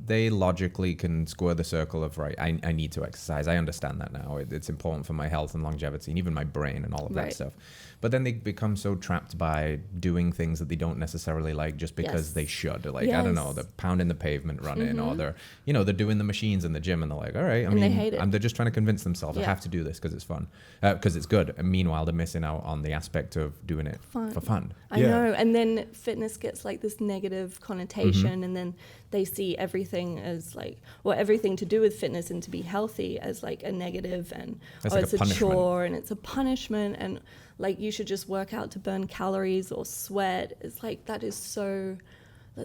they logically can square the circle of, right, I need to exercise. I understand that now. It's important for my health and longevity and even my brain and all of that stuff. But then they become so trapped by doing things that they don't necessarily like just because they should. Like, I don't know, they're pounding the pavement running, or they're, they're doing the machines in the gym and they're like, all right, they hate it. they're just trying to convince themselves I have to do this because it's fun, because it's good. And meanwhile, they're missing out on the aspect of doing it for fun. I know. And then fitness gets like this negative connotation, and then they see everything as like, everything to do with fitness and to be healthy as like a negative, and it's a chore and it's a punishment, and like you should just work out to burn calories or sweat. It's like that's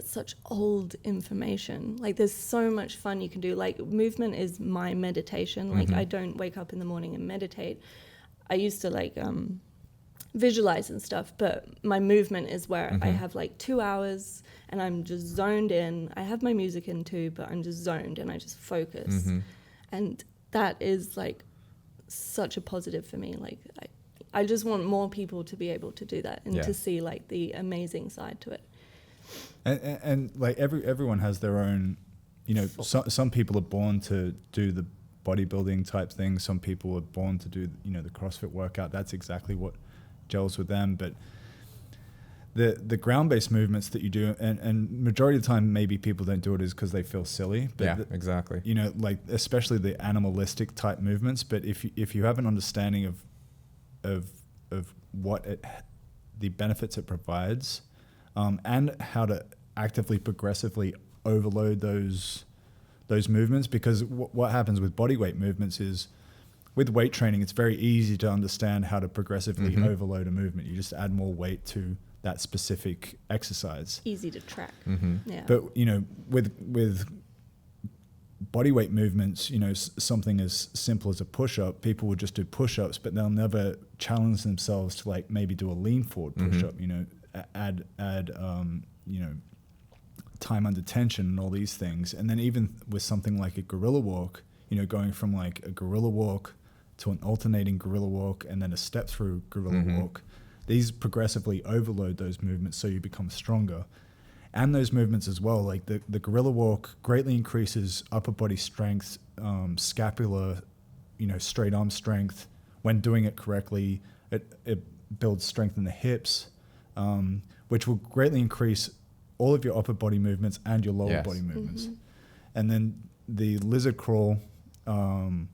such old information. Like, there's so much fun you can do. Like, movement is my meditation. Like, I don't wake up in the morning and meditate. I used to like visualize and stuff, but my movement is where I have like 2 hours and I'm just zoned in. I have my music in too, but I'm just zoned and I just focus. And that is like such a positive for me. Like, I just want more people to be able to do that and to see like the amazing side to it. And like everyone has their own, some people are born to do the bodybuilding type thing. Some people are born to do, the CrossFit workout. That's exactly what gels with them. But the ground-based movements that you do, and majority of the time maybe people don't do it is because they feel silly. But exactly. Like especially the animalistic type movements. But if you have an understanding of what the benefits it provides, and how to actively, progressively overload those movements, because what happens with bodyweight movements is, with weight training, it's very easy to understand how to progressively overload a movement. You just add more weight to that specific exercise. Easy to track. Yeah. But with bodyweight movements, something as simple as a push-up, people will just do push-ups, but they'll never challenge themselves to like maybe do a lean forward push-up, add time under tension and all these things. And then even with something like a gorilla walk, going from like a gorilla walk to an alternating gorilla walk and then a step through gorilla walk, these progressively overload those movements so you become stronger. And those movements as well, like the gorilla walk greatly increases upper body strength, scapular, straight arm strength. When doing it correctly, it builds strength in the hips, which will greatly increase all of your upper body movements and your lower body movements. And then the lizard crawl, the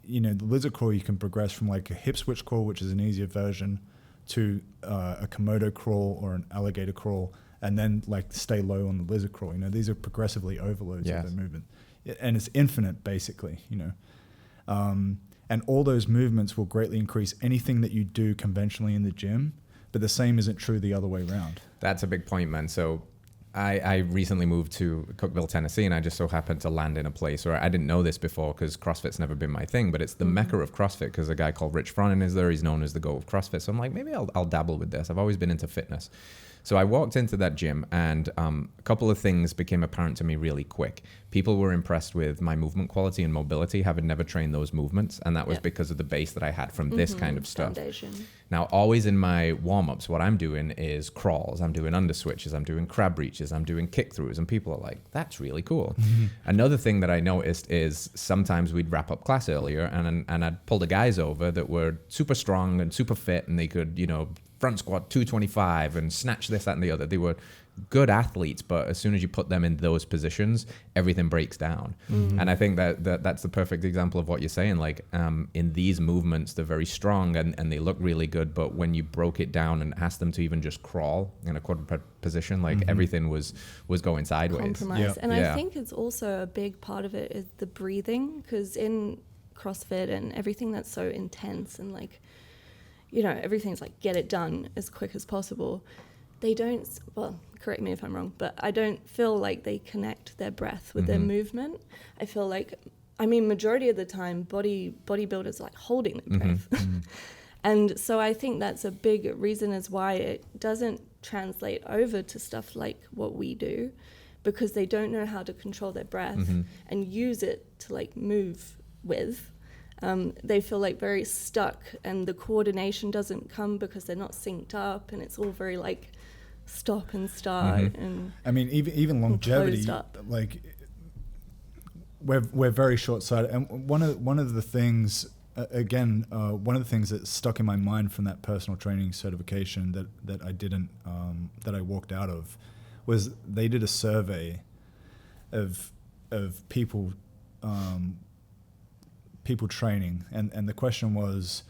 lizard crawl, you can progress from like a hip switch crawl, which is an easier version, to a Komodo crawl or an alligator crawl, and then like stay low on the lizard crawl. These are progressively overloads of the movement, and it's infinite basically. And all those movements will greatly increase anything that you do conventionally in the gym, but the same isn't true the other way around. That's a big point, man. So I recently moved to Cookeville, Tennessee, and I just so happened to land in a place where I didn't know this before because CrossFit's never been my thing, but it's the mecca of CrossFit because a guy called Rich Fronin is there. He's known as the GOAT of CrossFit. So I'm like, maybe I'll dabble with this. I've always been into fitness. So I walked into that gym and a couple of things became apparent to me really quick. People were impressed with my movement quality and mobility, having never trained those movements. And that was because of the base that I had from this kind of stuff. Foundation. Now, always in my warm-ups, what I'm doing is crawls. I'm doing under switches. I'm doing crab reaches. I'm doing kick throughs. And people are like, that's really cool. Another thing that I noticed is sometimes we'd wrap up class earlier and I'd pull the guys over that were super strong and super fit and they could, front squat 225 and snatch this, that, and the other. They were good athletes, but as soon as you put them in those positions, everything breaks down. And I think that's the perfect example of what you're saying. Like in these movements, they're very strong and they look really good, but when you broke it down and asked them to even just crawl in a quadruped position, like everything was going sideways. Compromise. Yep. And I think it's also a big part of it is the breathing, because in CrossFit and everything that's so intense and like, everything's like get it done as quick as possible. They don't, well, correct me if I'm wrong, but I don't feel like they connect their breath with their movement. I feel like, majority of the time, bodybuilders are like holding their breath. And so I think that's a big reason as why it doesn't translate over to stuff like what we do, because they don't know how to control their breath and use it to like move with. They feel like very stuck and the coordination doesn't come because they're not synced up and it's all very like stop and start. And even longevity, like we're very short-sighted. And one of the things, one of the things that stuck in my mind from that personal training certification that I didn't, that I walked out of, was they did a survey of people, people training, and the question was,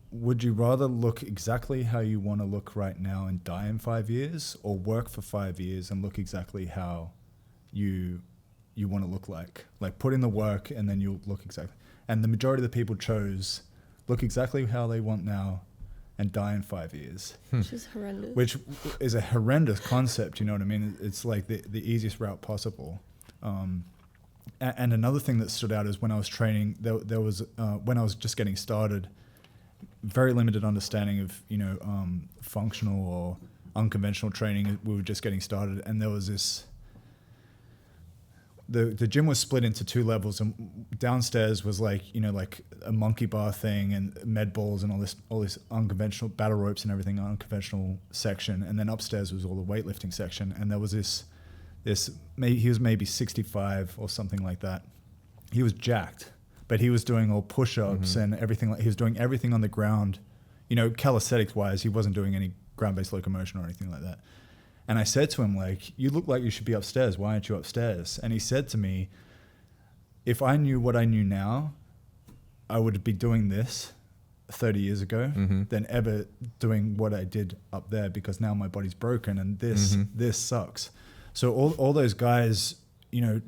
would you rather look exactly how you want to look right now and die in 5 years, or work for 5 years and look exactly how you want to look like put in the work and then you'll look exactly. And the majority of the people chose look exactly how they want now and die in 5 years. Which is horrendous. Which is a horrendous concept, you know what I mean? It's like the easiest route possible. And another thing that stood out is when I was training, there was when I was just getting started, very limited understanding of functional or unconventional training. We were just getting started, and there was this. The gym was split into two levels, and downstairs was like a monkey bar thing and med balls and all this unconventional battle ropes and everything, unconventional section, and then upstairs was all the weightlifting section, and there was this he was maybe 65 or something like that. He was jacked, but he was doing all push-ups and everything. He was doing everything on the ground, calisthenics-wise. He wasn't doing any ground-based locomotion or anything like that. And I said to him, like, you look like you should be upstairs. Why aren't you upstairs? And he said to me, if I knew what I knew now, I would be doing this 30 years ago than ever doing what I did up there, because now my body's broken and this sucks. So all those guys,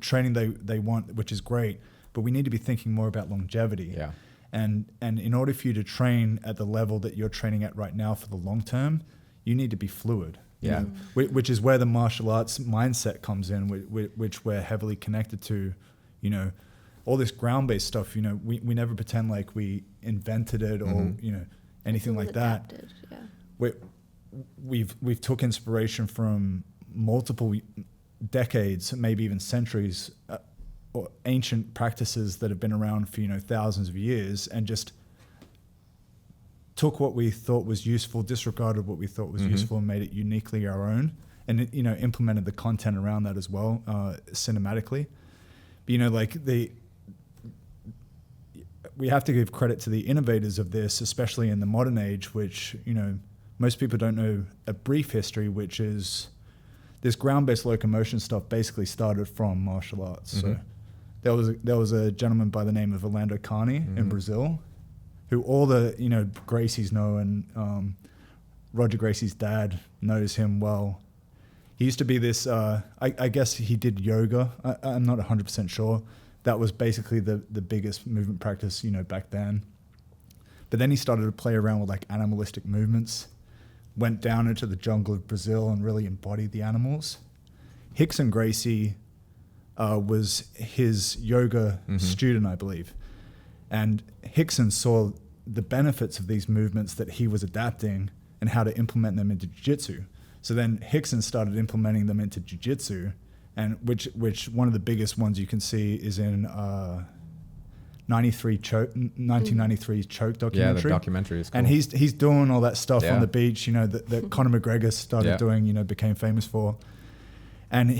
training they want, which is great, but we need to be thinking more about longevity. Yeah. And in order for you to train at the level that you're training at right now for the long term, you need to be fluid. Yeah. Which is where the martial arts mindset comes in, which we're heavily connected to. All this ground-based stuff. We never pretend like we invented it or anything like adapted, that. Yeah. We've took inspiration from multiple decades, maybe even centuries, or ancient practices that have been around for thousands of years, and just took what we thought was useful, disregarded what we thought was useful, and made it uniquely our own, and implemented the content around that as well, cinematically. But we have to give credit to the innovators of this, especially in the modern age, which most people don't know a brief history, which is this ground-based locomotion stuff basically started from martial arts. So there was a gentleman by the name of Orlando Carney in Brazil, who all the Gracies know, and Roger Gracie's dad knows him well. He used to be this. I guess he did yoga. I'm not 100% sure. That was basically the biggest movement practice back then. But then he started to play around with like animalistic movements. Went down into the jungle of Brazil and really embodied the animals. Hickson Gracie was his yoga student, I believe. And Hickson saw the benefits of these movements that he was adapting and how to implement them into jiu-jitsu. So then Hickson started implementing them into jiu-jitsu, and which one of the biggest ones you can see is in 1993 Choke documentary. Yeah, the documentary is cool. And he's doing all that stuff on the beach, you know, that Conor McGregor started doing, you know, became famous for. And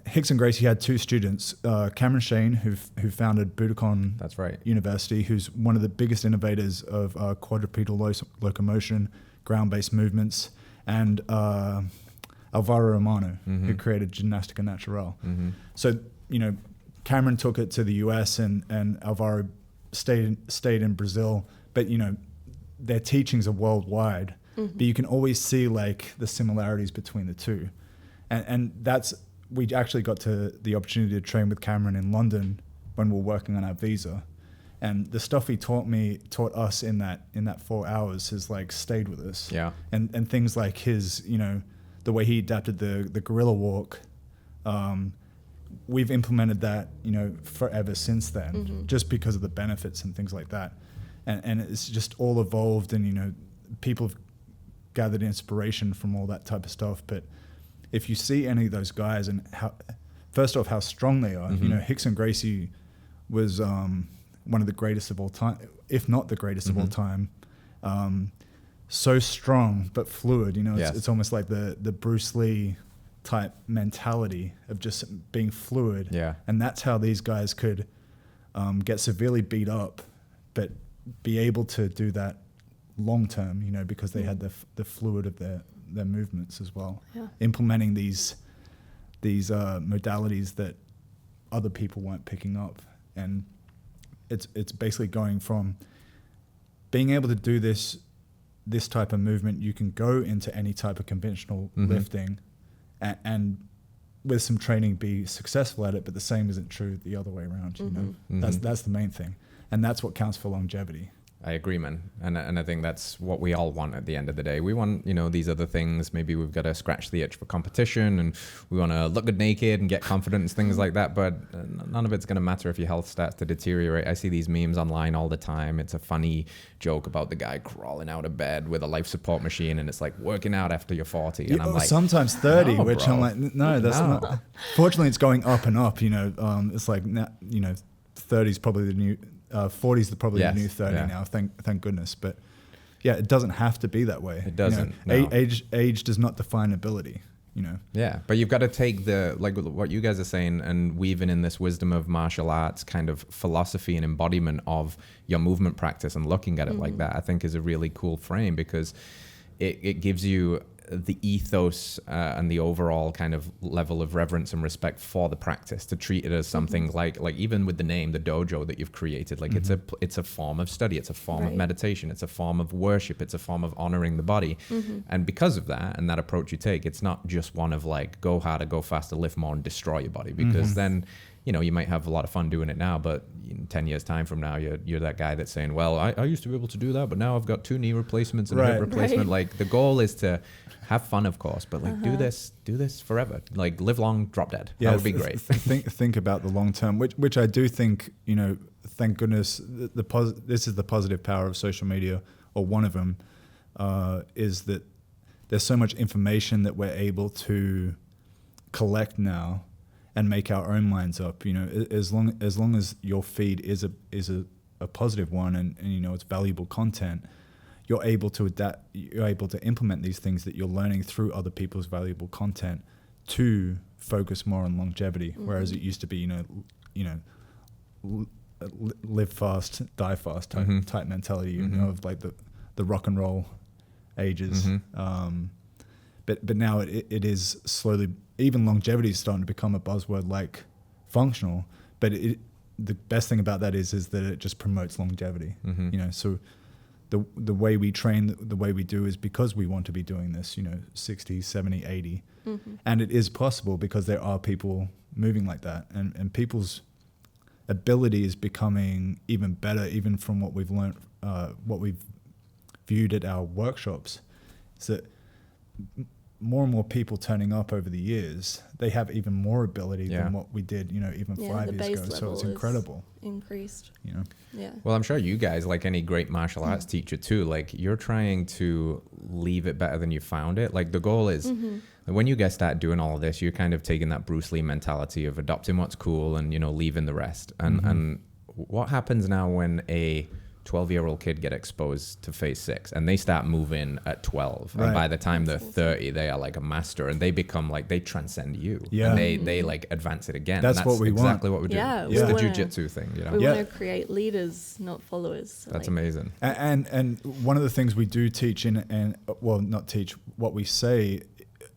Hickson Gracie had two students, Cameron Shane, who founded Budokan That's right. University, who's one of the biggest innovators of quadrupedal locomotion, ground-based movements, and Alvaro Romano, who created Gymnastica Natural. So, you know, Cameron took it to the US and Alvaro stayed in Brazil, but, you know, their teachings are worldwide, but you can always see like the similarities between the two. And that's, we actually got to the opportunity to train with Cameron in London when we were working on our visa. And the stuff he taught us in that 4 hours has like stayed with us. Yeah. And things like his, you know, the way he adapted the gorilla walk, we've implemented that, you know, forever since then, just because of the benefits and things like that. And it's just all evolved, and, you know, people have gathered inspiration from all that type of stuff. But if you see any of those guys and first off, how strong they are, you know, Hickson Gracie was one of the greatest of all time, if not the greatest of all time. So strong, but fluid, you know, it's almost like the Bruce Lee type mentality of just being fluid. Yeah. And that's how these guys could get severely beat up, but be able to do that long term, you know, because they had the fluid of their movements as well. Yeah. Implementing these modalities that other people weren't picking up. And it's basically going from being able to do this type of movement. You can go into any type of conventional lifting and with some training be successful at it, but the same isn't true the other way around. You know, that's the main thing, and that's what counts for longevity. I agree, man. And I think that's what we all want at the end of the day. We want, you know, these other things. Maybe we've got to scratch the itch for competition, and we want to look good naked and get confidence, things like that. But none of it's going to matter if your health starts to deteriorate. I see these memes online all the time. It's a funny joke about the guy crawling out of bed with a life support machine, and it's like working out after you're 40. And I'm like, sometimes 30, no, which bro. I'm like, no, that's not. Fortunately, it's going up and up. You know, it's like, you know, 30 is probably the new. 40 is probably the new 30 now, thank goodness. But yeah, it doesn't have to be that way. It doesn't. You know, age does not define ability, you know. Yeah, but you've got to take like what you guys are saying and weaving in this wisdom of martial arts kind of philosophy and embodiment of your movement practice and looking at it like that, I think is a really cool frame, because it gives you the ethos and the overall kind of level of reverence and respect for the practice, to treat it as something like even with the name, the dojo that you've created, like it's a form of study, it's a form of meditation, it's a form of worship, it's a form of honoring the body. And because of that and that approach you take, it's not just one of like go harder, go faster, lift more and destroy your body, because then, you know, you might have a lot of fun doing it now, but in 10 years time from now, you're that guy that's saying, well, I used to be able to do that, but now I've got 2 knee replacements and a hip replacement. Like, the goal is to have fun, of course, but like do this forever, like live long, drop dead. That would be great. Think about the long term, which I do think, you know, thank goodness this is the positive power of social media, or one of them, is that there's so much information that we're able to collect now and make our own minds up. You know, as long as your feed is a positive one, and you know, it's valuable content, you're able to adapt, you're able to implement these things that you're learning through other people's valuable content to focus more on longevity. Whereas it used to be, you know, live fast, die fast type mentality, you know, of like the rock and roll ages. But now it is slowly, even longevity is starting to become a buzzword like functional. But the best thing about that is that it just promotes longevity. You know, so the way we train, the way we do, is because we want to be doing this, you know, 60, 70, 80. And it is possible because there are people moving like that, and people's ability is becoming even better, even from what we've learned, what we've viewed at our workshops. So more and more people turning up over the years, they have even more ability than what we did, even 5 years ago. So it's incredible. Increased. Yeah. Well, I'm sure you guys, like any great martial arts teacher too, like you're trying to leave it better than you found it. Like the goal is when you guys start doing all of this, you're kind of taking that Bruce Lee mentality of adopting what's cool and, leaving the rest. And what happens now when a 12-year-old kid get exposed to phase 6 and they start moving at 12 and by the time they're 30 they are like a master and they become like they transcend you and they like advance it again. That's what we exactly want. what we're doing. Yeah, it's the jiu-jitsu thing, we want to create leaders, not followers. So that's amazing. And one of the things we do teach not teach, what we say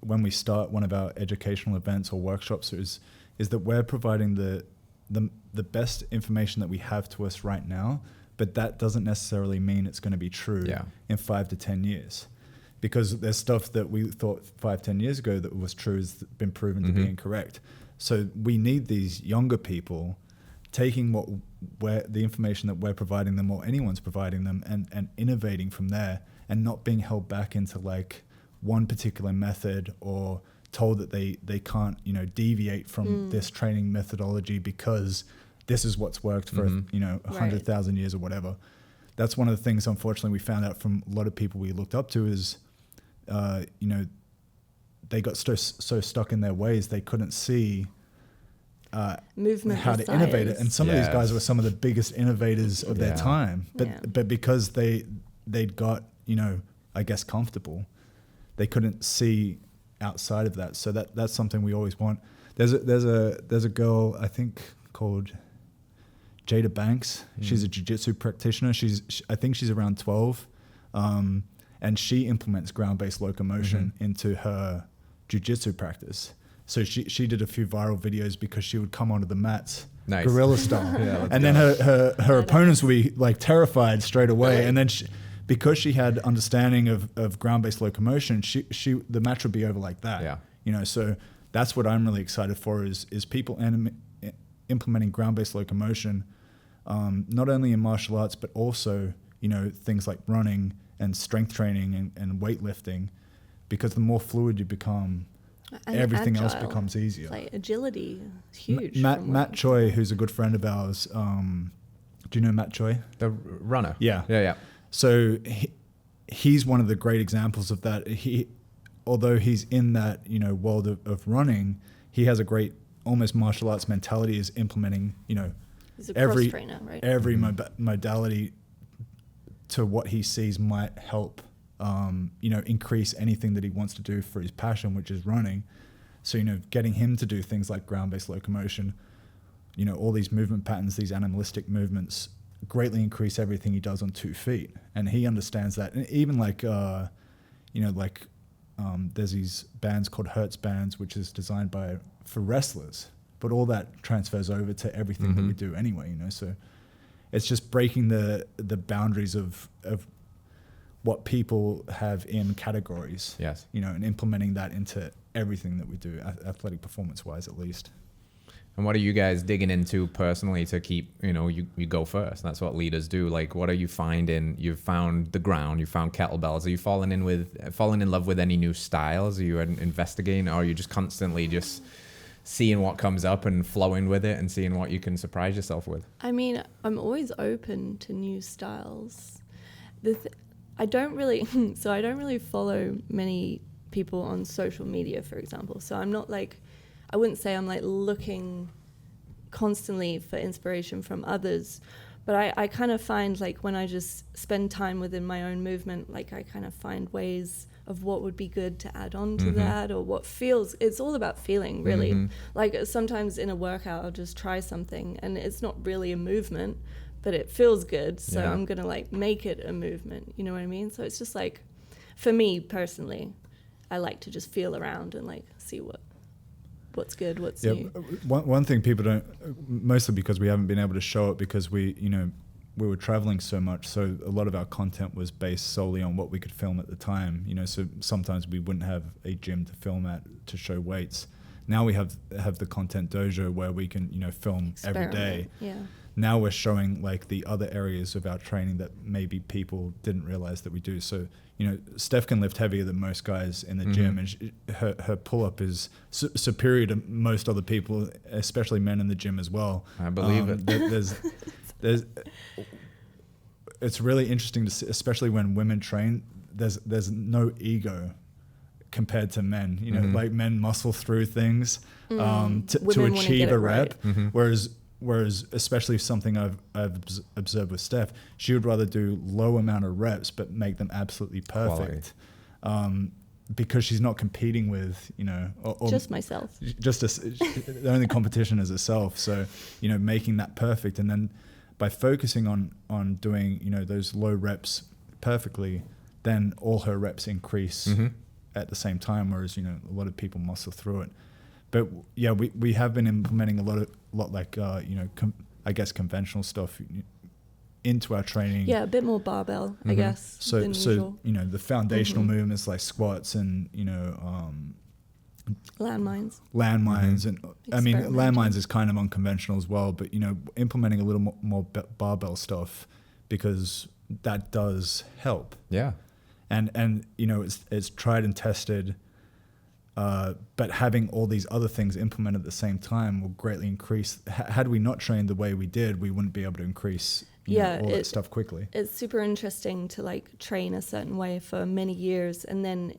when we start one of our educational events or workshops is that we're providing the best information that we have to us right now. But that doesn't necessarily mean it's going to be true in 5 to 10 years, because there's stuff that we thought 5-10 years ago that was true has been proven to be incorrect. So we need these younger people taking the information that we're providing them or anyone's providing them and innovating from there, and not being held back into like one particular method or told that they can't deviate from this training methodology because this is what's worked for 100,000 years or whatever. That's one of the things, unfortunately, we found out from a lot of people we looked up to is, they got so stuck in their ways they couldn't see movement how to innovate it. And some of these guys were some of the biggest innovators of their time, but because they'd got I guess comfortable, they couldn't see outside of that. So that's something we always want. There's a girl I think called Jada Banks. She's a jiu-jitsu practitioner. I think she's around 12, and she implements ground-based locomotion into her jiu-jitsu practice. So she did a few viral videos because she would come onto the mats, guerrilla style, and then her opponents would be like terrified straight away. And then because she had understanding of ground-based locomotion, the match would be over like that. So that's what I'm really excited for is people implementing ground-based locomotion, not only in martial arts, but also, things like running and strength training and weightlifting, because the more fluid you become, and everything else becomes easier. Like agility, huge. Matt Choi, who's a good friend of ours, do you know Matt Choi? The runner. Yeah. So he's one of the great examples of that. Although he's in that, world of running, he has a great almost martial arts mentality, is implementing, he's a cross trainer, right? Every modality to what he sees might help, increase anything that he wants to do for his passion, which is running. So, getting him to do things like ground-based locomotion, all these movement patterns, these animalistic movements greatly increase everything he does on 2 feet. And he understands that. And even like, there's these bands called Hertz bands, which is designed for wrestlers, but all that transfers over to everything that we do anyway, so it's just breaking the boundaries of what people have in categories, and implementing that into everything that we do, athletic performance wise, at least. And what are you guys digging into personally to keep, you go first? That's what leaders do. Like, what are you finding? You've found the ground, you found kettlebells. Are you falling in love with any new styles? Are you investigating, or are you just constantly just seeing what comes up and flowing with it and seeing what you can surprise yourself with? I mean, I'm always open to new styles. I don't really follow many people on social media, for example. So I'm not like, I wouldn't say I'm like looking constantly for inspiration from others, but I kind of find like when I just spend time within my own movement, like I kind of find ways of what would be good to add on to that, or what feels, it's all about feeling really. Like sometimes in a workout, I'll just try something and it's not really a movement, but it feels good. So I'm going to like make it a movement. You know what I mean? So it's just like, for me personally, I like to just feel around and like see what's good, what's new. One thing people don't, mostly because we haven't been able to show it because we were traveling so much, so a lot of our content was based solely on what we could film at the time, so sometimes we wouldn't have a gym to film at to show weights. Now we have the content dojo where we can, you know, film every day. Yeah. Now we're showing like the other areas of our training that maybe people didn't realize that we do. So, you know, Steph can lift heavier than most guys in the gym, and her pull-up is superior to most other people, especially men in the gym as well. I believe it. There's it's really interesting to see, especially when women train, there's no ego compared to men. You know, like men muscle through things to achieve a rep, whereas especially something I've observed with Steph, she would rather do low amount of reps but make them absolutely perfect, because she's not competing with, you know, or just myself. The only competition is herself. So, you know, making that perfect, and then by focusing on doing, you know, those low reps perfectly, then all her reps increase at the same time. Whereas, you know, a lot of people muscle through it. But yeah, we have been implementing a lot like you know, I guess conventional stuff into our training. Yeah, a bit more barbell, I guess. So usual. you know, the foundational movements like squats and, you know, landmines, and I mean, landmines is kind of unconventional as well. But, you know, implementing a little more barbell stuff, because that does help. Yeah, and you know, it's tried and tested. But having all these other things implemented at the same time will greatly increase. Had we not trained the way we did, we wouldn't be able to increase all that stuff quickly. It's super interesting to like train a certain way for many years and then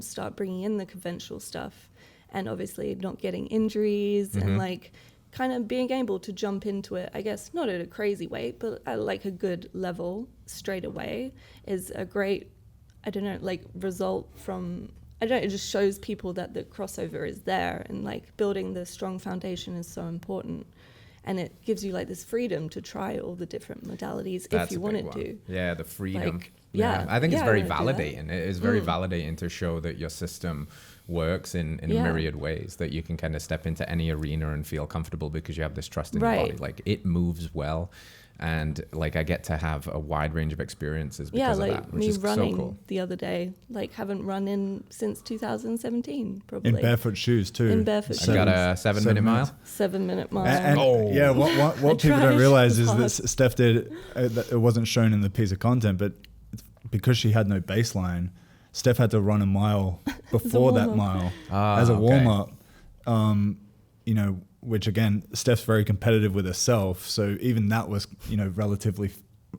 start bringing in the conventional stuff, and obviously not getting injuries and like kind of being able to jump into it, I guess, not at a crazy weight, but at like a good level straight away is a great, I don't know, like result from... it just shows people that the crossover is there, and like building the strong foundation is so important, and it gives you like this freedom to try all the different modalities if you wanted to. Yeah, the freedom. Like, I think it's very I validating. It is very validating to show that your system works in myriad ways, that you can kind of step into any arena and feel comfortable because you have this trust in your body. Like, it moves well. And like I get to have a wide range of experiences because of that, which is running so cool. The other day, like haven't run in since 2017 probably. In barefoot shoes too. In barefoot shoes. I got a 7 minute mile. 7 minute mile. And yeah, what people don't realize is that Steph did, it wasn't shown in the piece of content, but because she had no baseline, Steph had to run a mile before that mile as a warm up. You know, which again, Steph's very competitive with herself, so even that was, you know, relatively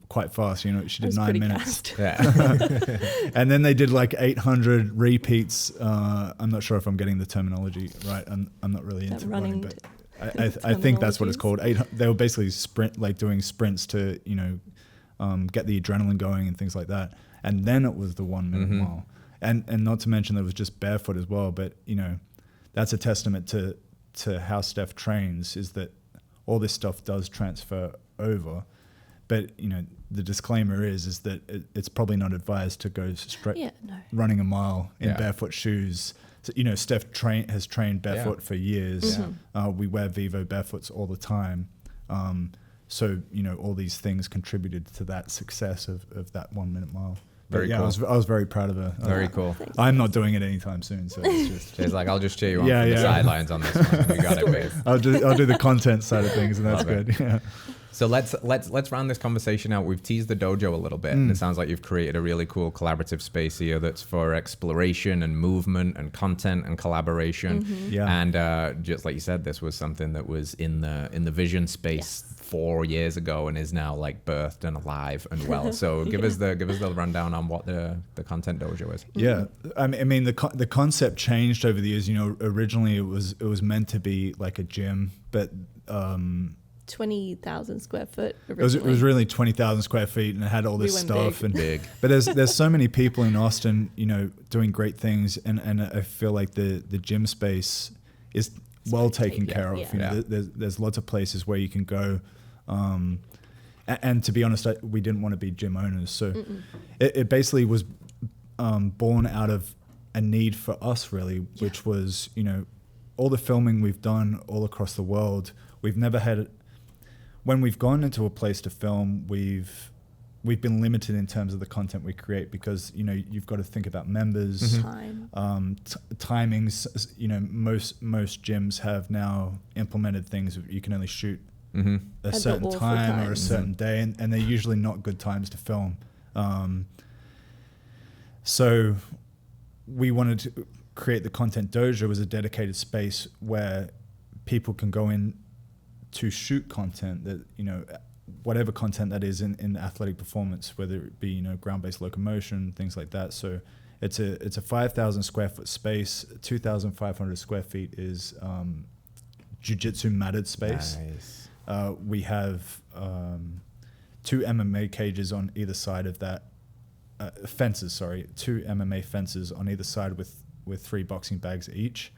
quite fast. You know, she did 9 minutes. And then they did like 800 repeats. I'm not sure if I'm getting the terminology right. I'm not really into running, but I think that's what it's called. They were basically doing sprints to, you know, get the adrenaline going and things like that. And then it was the 1 minute mile, and not to mention that it was just barefoot as well. But, you know, that's a testament to how Steph trains, is that all this stuff does transfer over. But, you know, the disclaimer is that it's probably not advised to go straight running a mile in barefoot shoes. So, you know, Steph has trained barefoot for years. We wear Vivo barefoots all the time. So, you know, all these things contributed to that success of that 1 minute mile. Very cool. I was very proud of her. Very cool. I'm not doing it anytime soon, so it's just... She's like, I'll just cheer you on from the sidelines on this one. You got it, babe. I'll do the content side of things, and that's good. Yeah. So let's round this conversation out. We've teased the dojo a little bit, and it sounds like you've created a really cool collaborative space here that's for exploration and movement and content and collaboration. And just like you said, this was something that was in the vision space 4 years ago and is now like birthed and alive and well. So give us the rundown on what the content dojo is. Yeah, I mean the concept changed over the years. You know, originally it was meant to be like a gym, but 20,000 square foot. It was really 20,000 square feet, and it had all this stuff big. and big. But there's so many people in Austin, you know, doing great things, and I feel like the gym space is well taken care of. You know, there's lots of places where you can go. And to be honest, we didn't want to be gym owners, so it basically was born out of a need for us, really, which was, you know, all the filming we've done all across the world. We've never had when we've gone into a place to film, we've we've been limited in terms of the content we create because, you know, you've got to think about members, Time. timings. You know, most gyms have now implemented things you can only shoot a certain time or a certain day, and they're usually not good times to film. So we wanted to create the Content Dojo as a dedicated space where people can go in to shoot content that, you know, whatever content that is in athletic performance, whether it be, you know, ground-based locomotion, things like that. So it's a 5,000 square foot space. 2,500 square feet is jiu-jitsu matted space. Nice. We have 2 MMA cages on either side of that. Fences, sorry, 2 MMA fences on either side with 3 boxing bags each.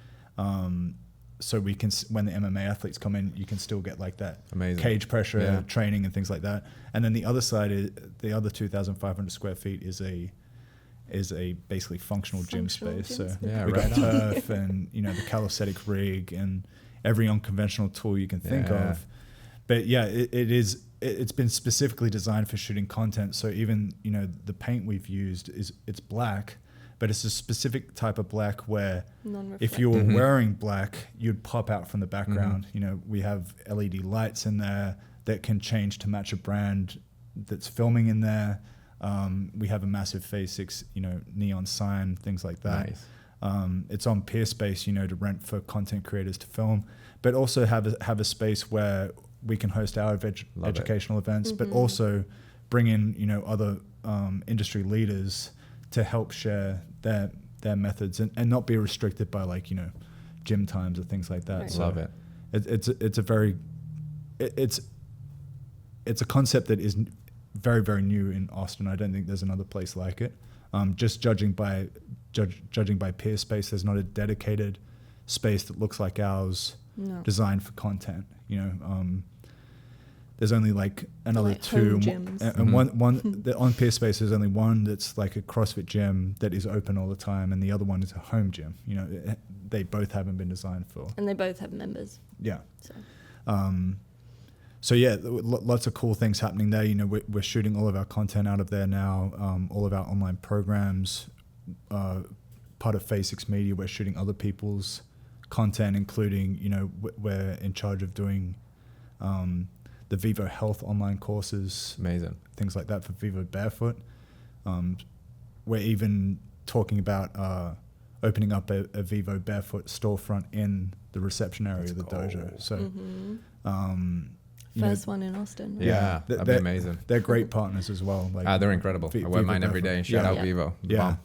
So we can, when the MMA athletes come in, you can still get like that cage pressure training and things like that. And then the other side, the other 2,500 square feet is a basically functional gym space. So we got turf and, you know, the calisthenic rig and every unconventional tool you can think of. But yeah, it's been specifically designed for shooting content. So even, you know, the paint we've used it's black, but it's a specific type of black where if you were wearing black, you'd pop out from the background. You know, we have LED lights in there that can change to match a brand that's filming in there. We have a massive Phase 6, you know, neon sign, things like that. Nice. It's on Peerspace, you know, to rent for content creators to film, but also have a space where we can host our educational events, but also bring in, you know, other industry leaders to help share their methods and not be restricted by, like, you know, gym times or things like that. Right. So love it. It's a concept that is very, very new in Austin. I don't think there's another place like it. Just judging by Peerspace, there's not a dedicated space that looks like ours designed for content. You know, there's only like another like 2 and one on Peerspace there's only one that's like a CrossFit gym that is open all the time, and the other one is a home gym. You know, they both haven't been designed for, and they both have members. Yeah. So yeah, lots of cool things happening there. You know, we're shooting all of our content out of there now. All of our online programs, part of Phase 6 Media, we're shooting other people's content, including, you know, we're in charge of doing the Vivo Health online courses. Amazing. Things like that for Vivo Barefoot. We're even talking about opening up a Vivo Barefoot storefront in the reception area of the dojo. So, first one in Austin. Right? Yeah, that'd be amazing. They're great partners as well. Like, they're incredible. I wear mine every day. Shout out Vivo. Yeah,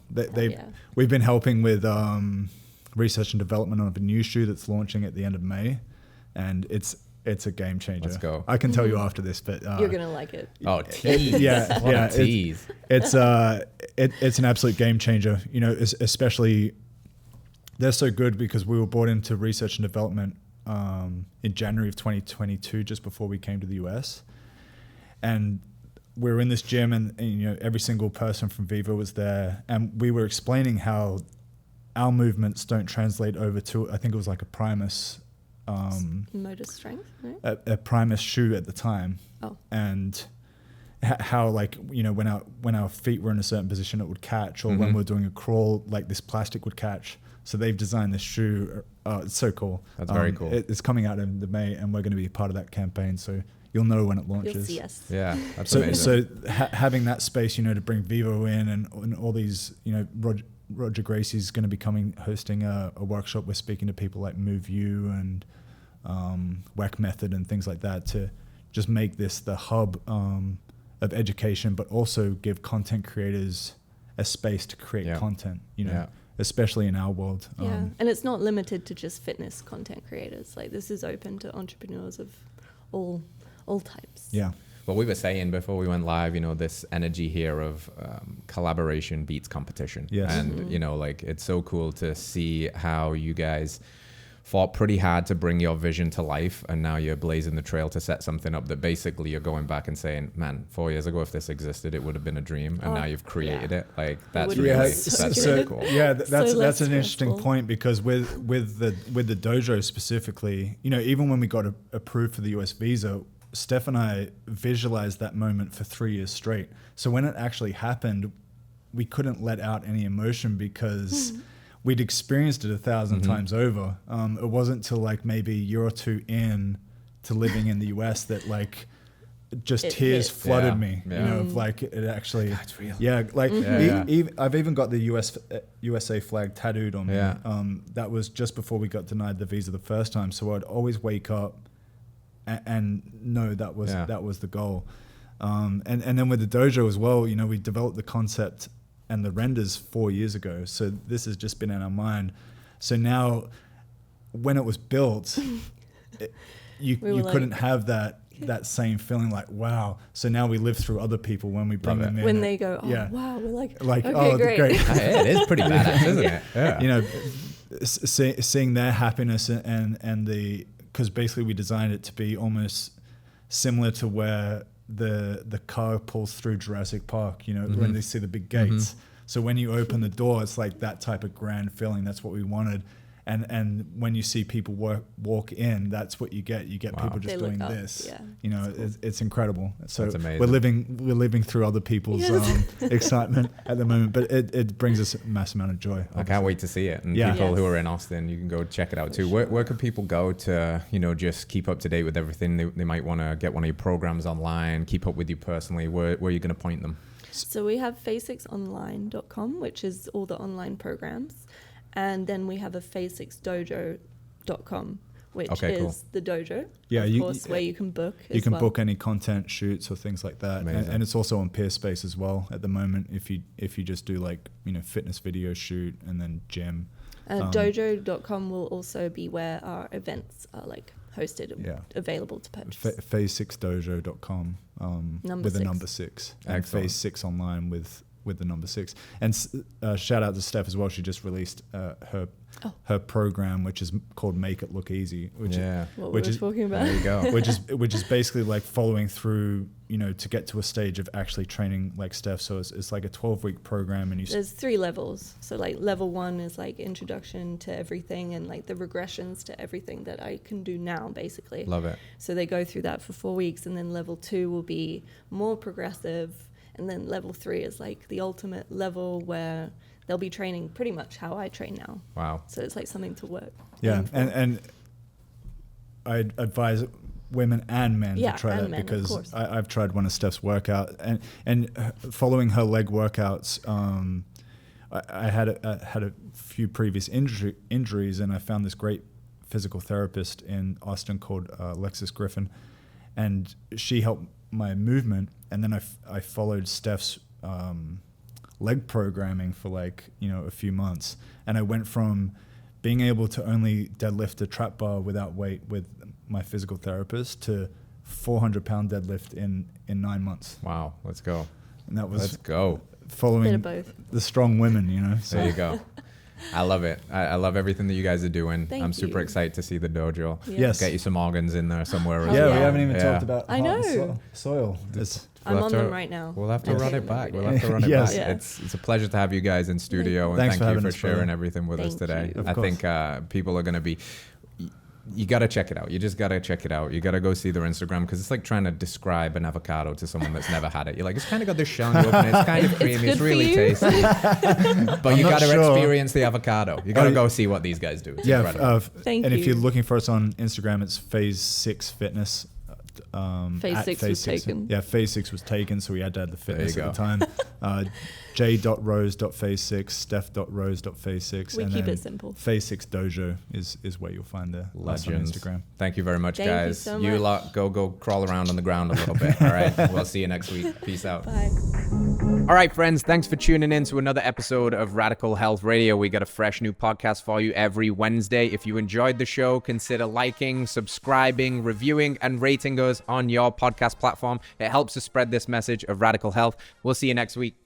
we've been helping with research and development of a new shoe that's launching at the end of May, and it's a game changer. Let's go. I can tell you after this, but you're gonna like it. Oh, tease. Yeah. Tease. It's an absolute game changer. You know, especially they're so good because we were brought into research and development in January of 2022, just before we came to the US, and we were in this gym, and you know, every single person from Vivo was there, and we were explaining how our movements don't translate over to, I think it was like a Primus. Motor strength, right? A Primus shoe at the time. Oh. And how, like, you know, when our feet were in a certain position, it would catch, or when we were doing a crawl, like this plastic would catch. So they've designed this shoe. It's so cool. That's very cool. It's coming out in the May, and we're going to be part of that campaign. So you'll know when it launches. You'll see us. Yeah, that's amazing. So having that space, you know, to bring Vivo in and all these, you know, Roger Gracie's going to be hosting a workshop. We're speaking to people like Move You and WAC Method and things like that to just make this the hub of education, but also give content creators a space to create content, you know, especially in our world. Yeah, and it's not limited to just fitness content creators. Like, this is open to entrepreneurs of all types. Yeah. Well, we were saying before we went live, you know, this energy here of collaboration beats competition. Yes. And, you know, like, it's so cool to see how you guys fought pretty hard to bring your vision to life, and now you're blazing the trail to set something up that basically you're going back and saying, man, 4 years ago, if this existed, it would have been a dream, and now you've created it. Like, that's really cool. Yeah, that's an interesting point, because with the dojo specifically, you know, even when we got approved for the US visa, Steph and I visualized that moment for 3 years straight. So when it actually happened, we couldn't let out any emotion because we'd experienced it 1,000 times over. It wasn't till like maybe a year or two in to living in the US that like just tears flooded me, you know, of like it actually, that's real. Yeah, like I've even got the USA flag tattooed on me. That was just before we got denied the visa the first time. So I'd always wake up and know that was the goal. And then with the dojo as well, you know, we developed the concept and the renders 4 years ago. So this has just been in our mind. So now when it was built, you couldn't have that same feeling like, wow. So now we live through other people when we bring them in. When they go, wow, we're like okay, oh, great. It is pretty badass, isn't it? Yeah. You know, seeing their happiness and because basically we designed it to be almost similar to where the car pulls through Jurassic Park, you know, when they see the big gates. So when you open the door, it's like that type of grand feeling. That's what we wanted. And when you see people walk in, that's what you get. You get people just doing this. Yeah. You know, cool. It's incredible. So we're living through other people's excitement at the moment, but it brings us a massive amount of joy. Obviously. I can't wait to see it. And people who are in Austin, you can go check it out too. Where could people go to, you know, just keep up to date with everything? They might want to get one of your programs online, keep up with you personally. Where are you going to point them? So we have phase6online.com, which is all the online programs. And then we have a phase6dojo.com, which is the dojo, of course, where you can book You can book any content shoots or things like that. And it's also on Peerspace as well at the moment if you just do like, you know, fitness video shoot and then gym. Dojo.com will also be where our events are like hosted and available to purchase. Phase6dojo.com with the number 6. And Phase 6 online with the number 6. And shout out to Steph as well. She just released her program, which is called Make It Look Easy, which is talking about. There you go. which is basically like following through, you know, to get to a stage of actually training like Steph. So it's like a 12-week program, and there's 3 levels. So like level 1 is like introduction to everything and like the regressions to everything that I can do now, basically. Love it. So they go through that for 4 weeks, and then level 2 will be more progressive. And then level 3 is like the ultimate level where they'll be training pretty much how I train now. Wow. So it's like something to work. Yeah. And I advise women and men to try that because I've tried one of Steph's workout and following her leg workouts, I had a few previous injuries, and I found this great physical therapist in Austin called Alexis Griffin, and she helped my movement. And then I followed Steph's leg programming for like, you know, a few months. And I went from being able to only deadlift a trap bar without weight with my physical therapist to 400-pound deadlift in 9 months. Wow, let's go. And that was let's go. Following the strong women, you know. So. There you go. I love it. I love everything that you guys are doing. Thank I'm super excited to see the dojo. Yes. Get you some organs in there somewhere. We haven't even talked about soil. I'm on them right now. We'll have to run it back. Yeah. It's a pleasure to have you guys in studio, and thank you for sharing everything with us today. I think people are going to be... You got to check it out. You just got to check it out. You got to go see their Instagram, because it's like trying to describe an avocado to someone that's never had it. You're like, it's kind of got this shine to it. It's kind of creamy. It's really tasty. But you got to experience the avocado. You got to go see what these guys do. It's incredible. Thank you. And if you're looking for us on Instagram, it's Phase 6 Fitness. Phase 6 was taken. Yeah, Phase 6 was taken, so we had to add the fitness at the time. J.Rose.phase6, Steph.Rose.phase6. We keep it simple. Phase 6 Dojo is where you'll find the us on Instagram. Thank you very much, guys. Thank you so much. Lot go crawl around on the ground a little bit. All right. We'll see you next week. Peace out. Bye. All right, friends. Thanks for tuning in to another episode of Radical Health Radio. We got a fresh new podcast for you every Wednesday. If you enjoyed the show, consider liking, subscribing, reviewing, and rating us on your podcast platform. It helps to spread this message of radical health. We'll see you next week.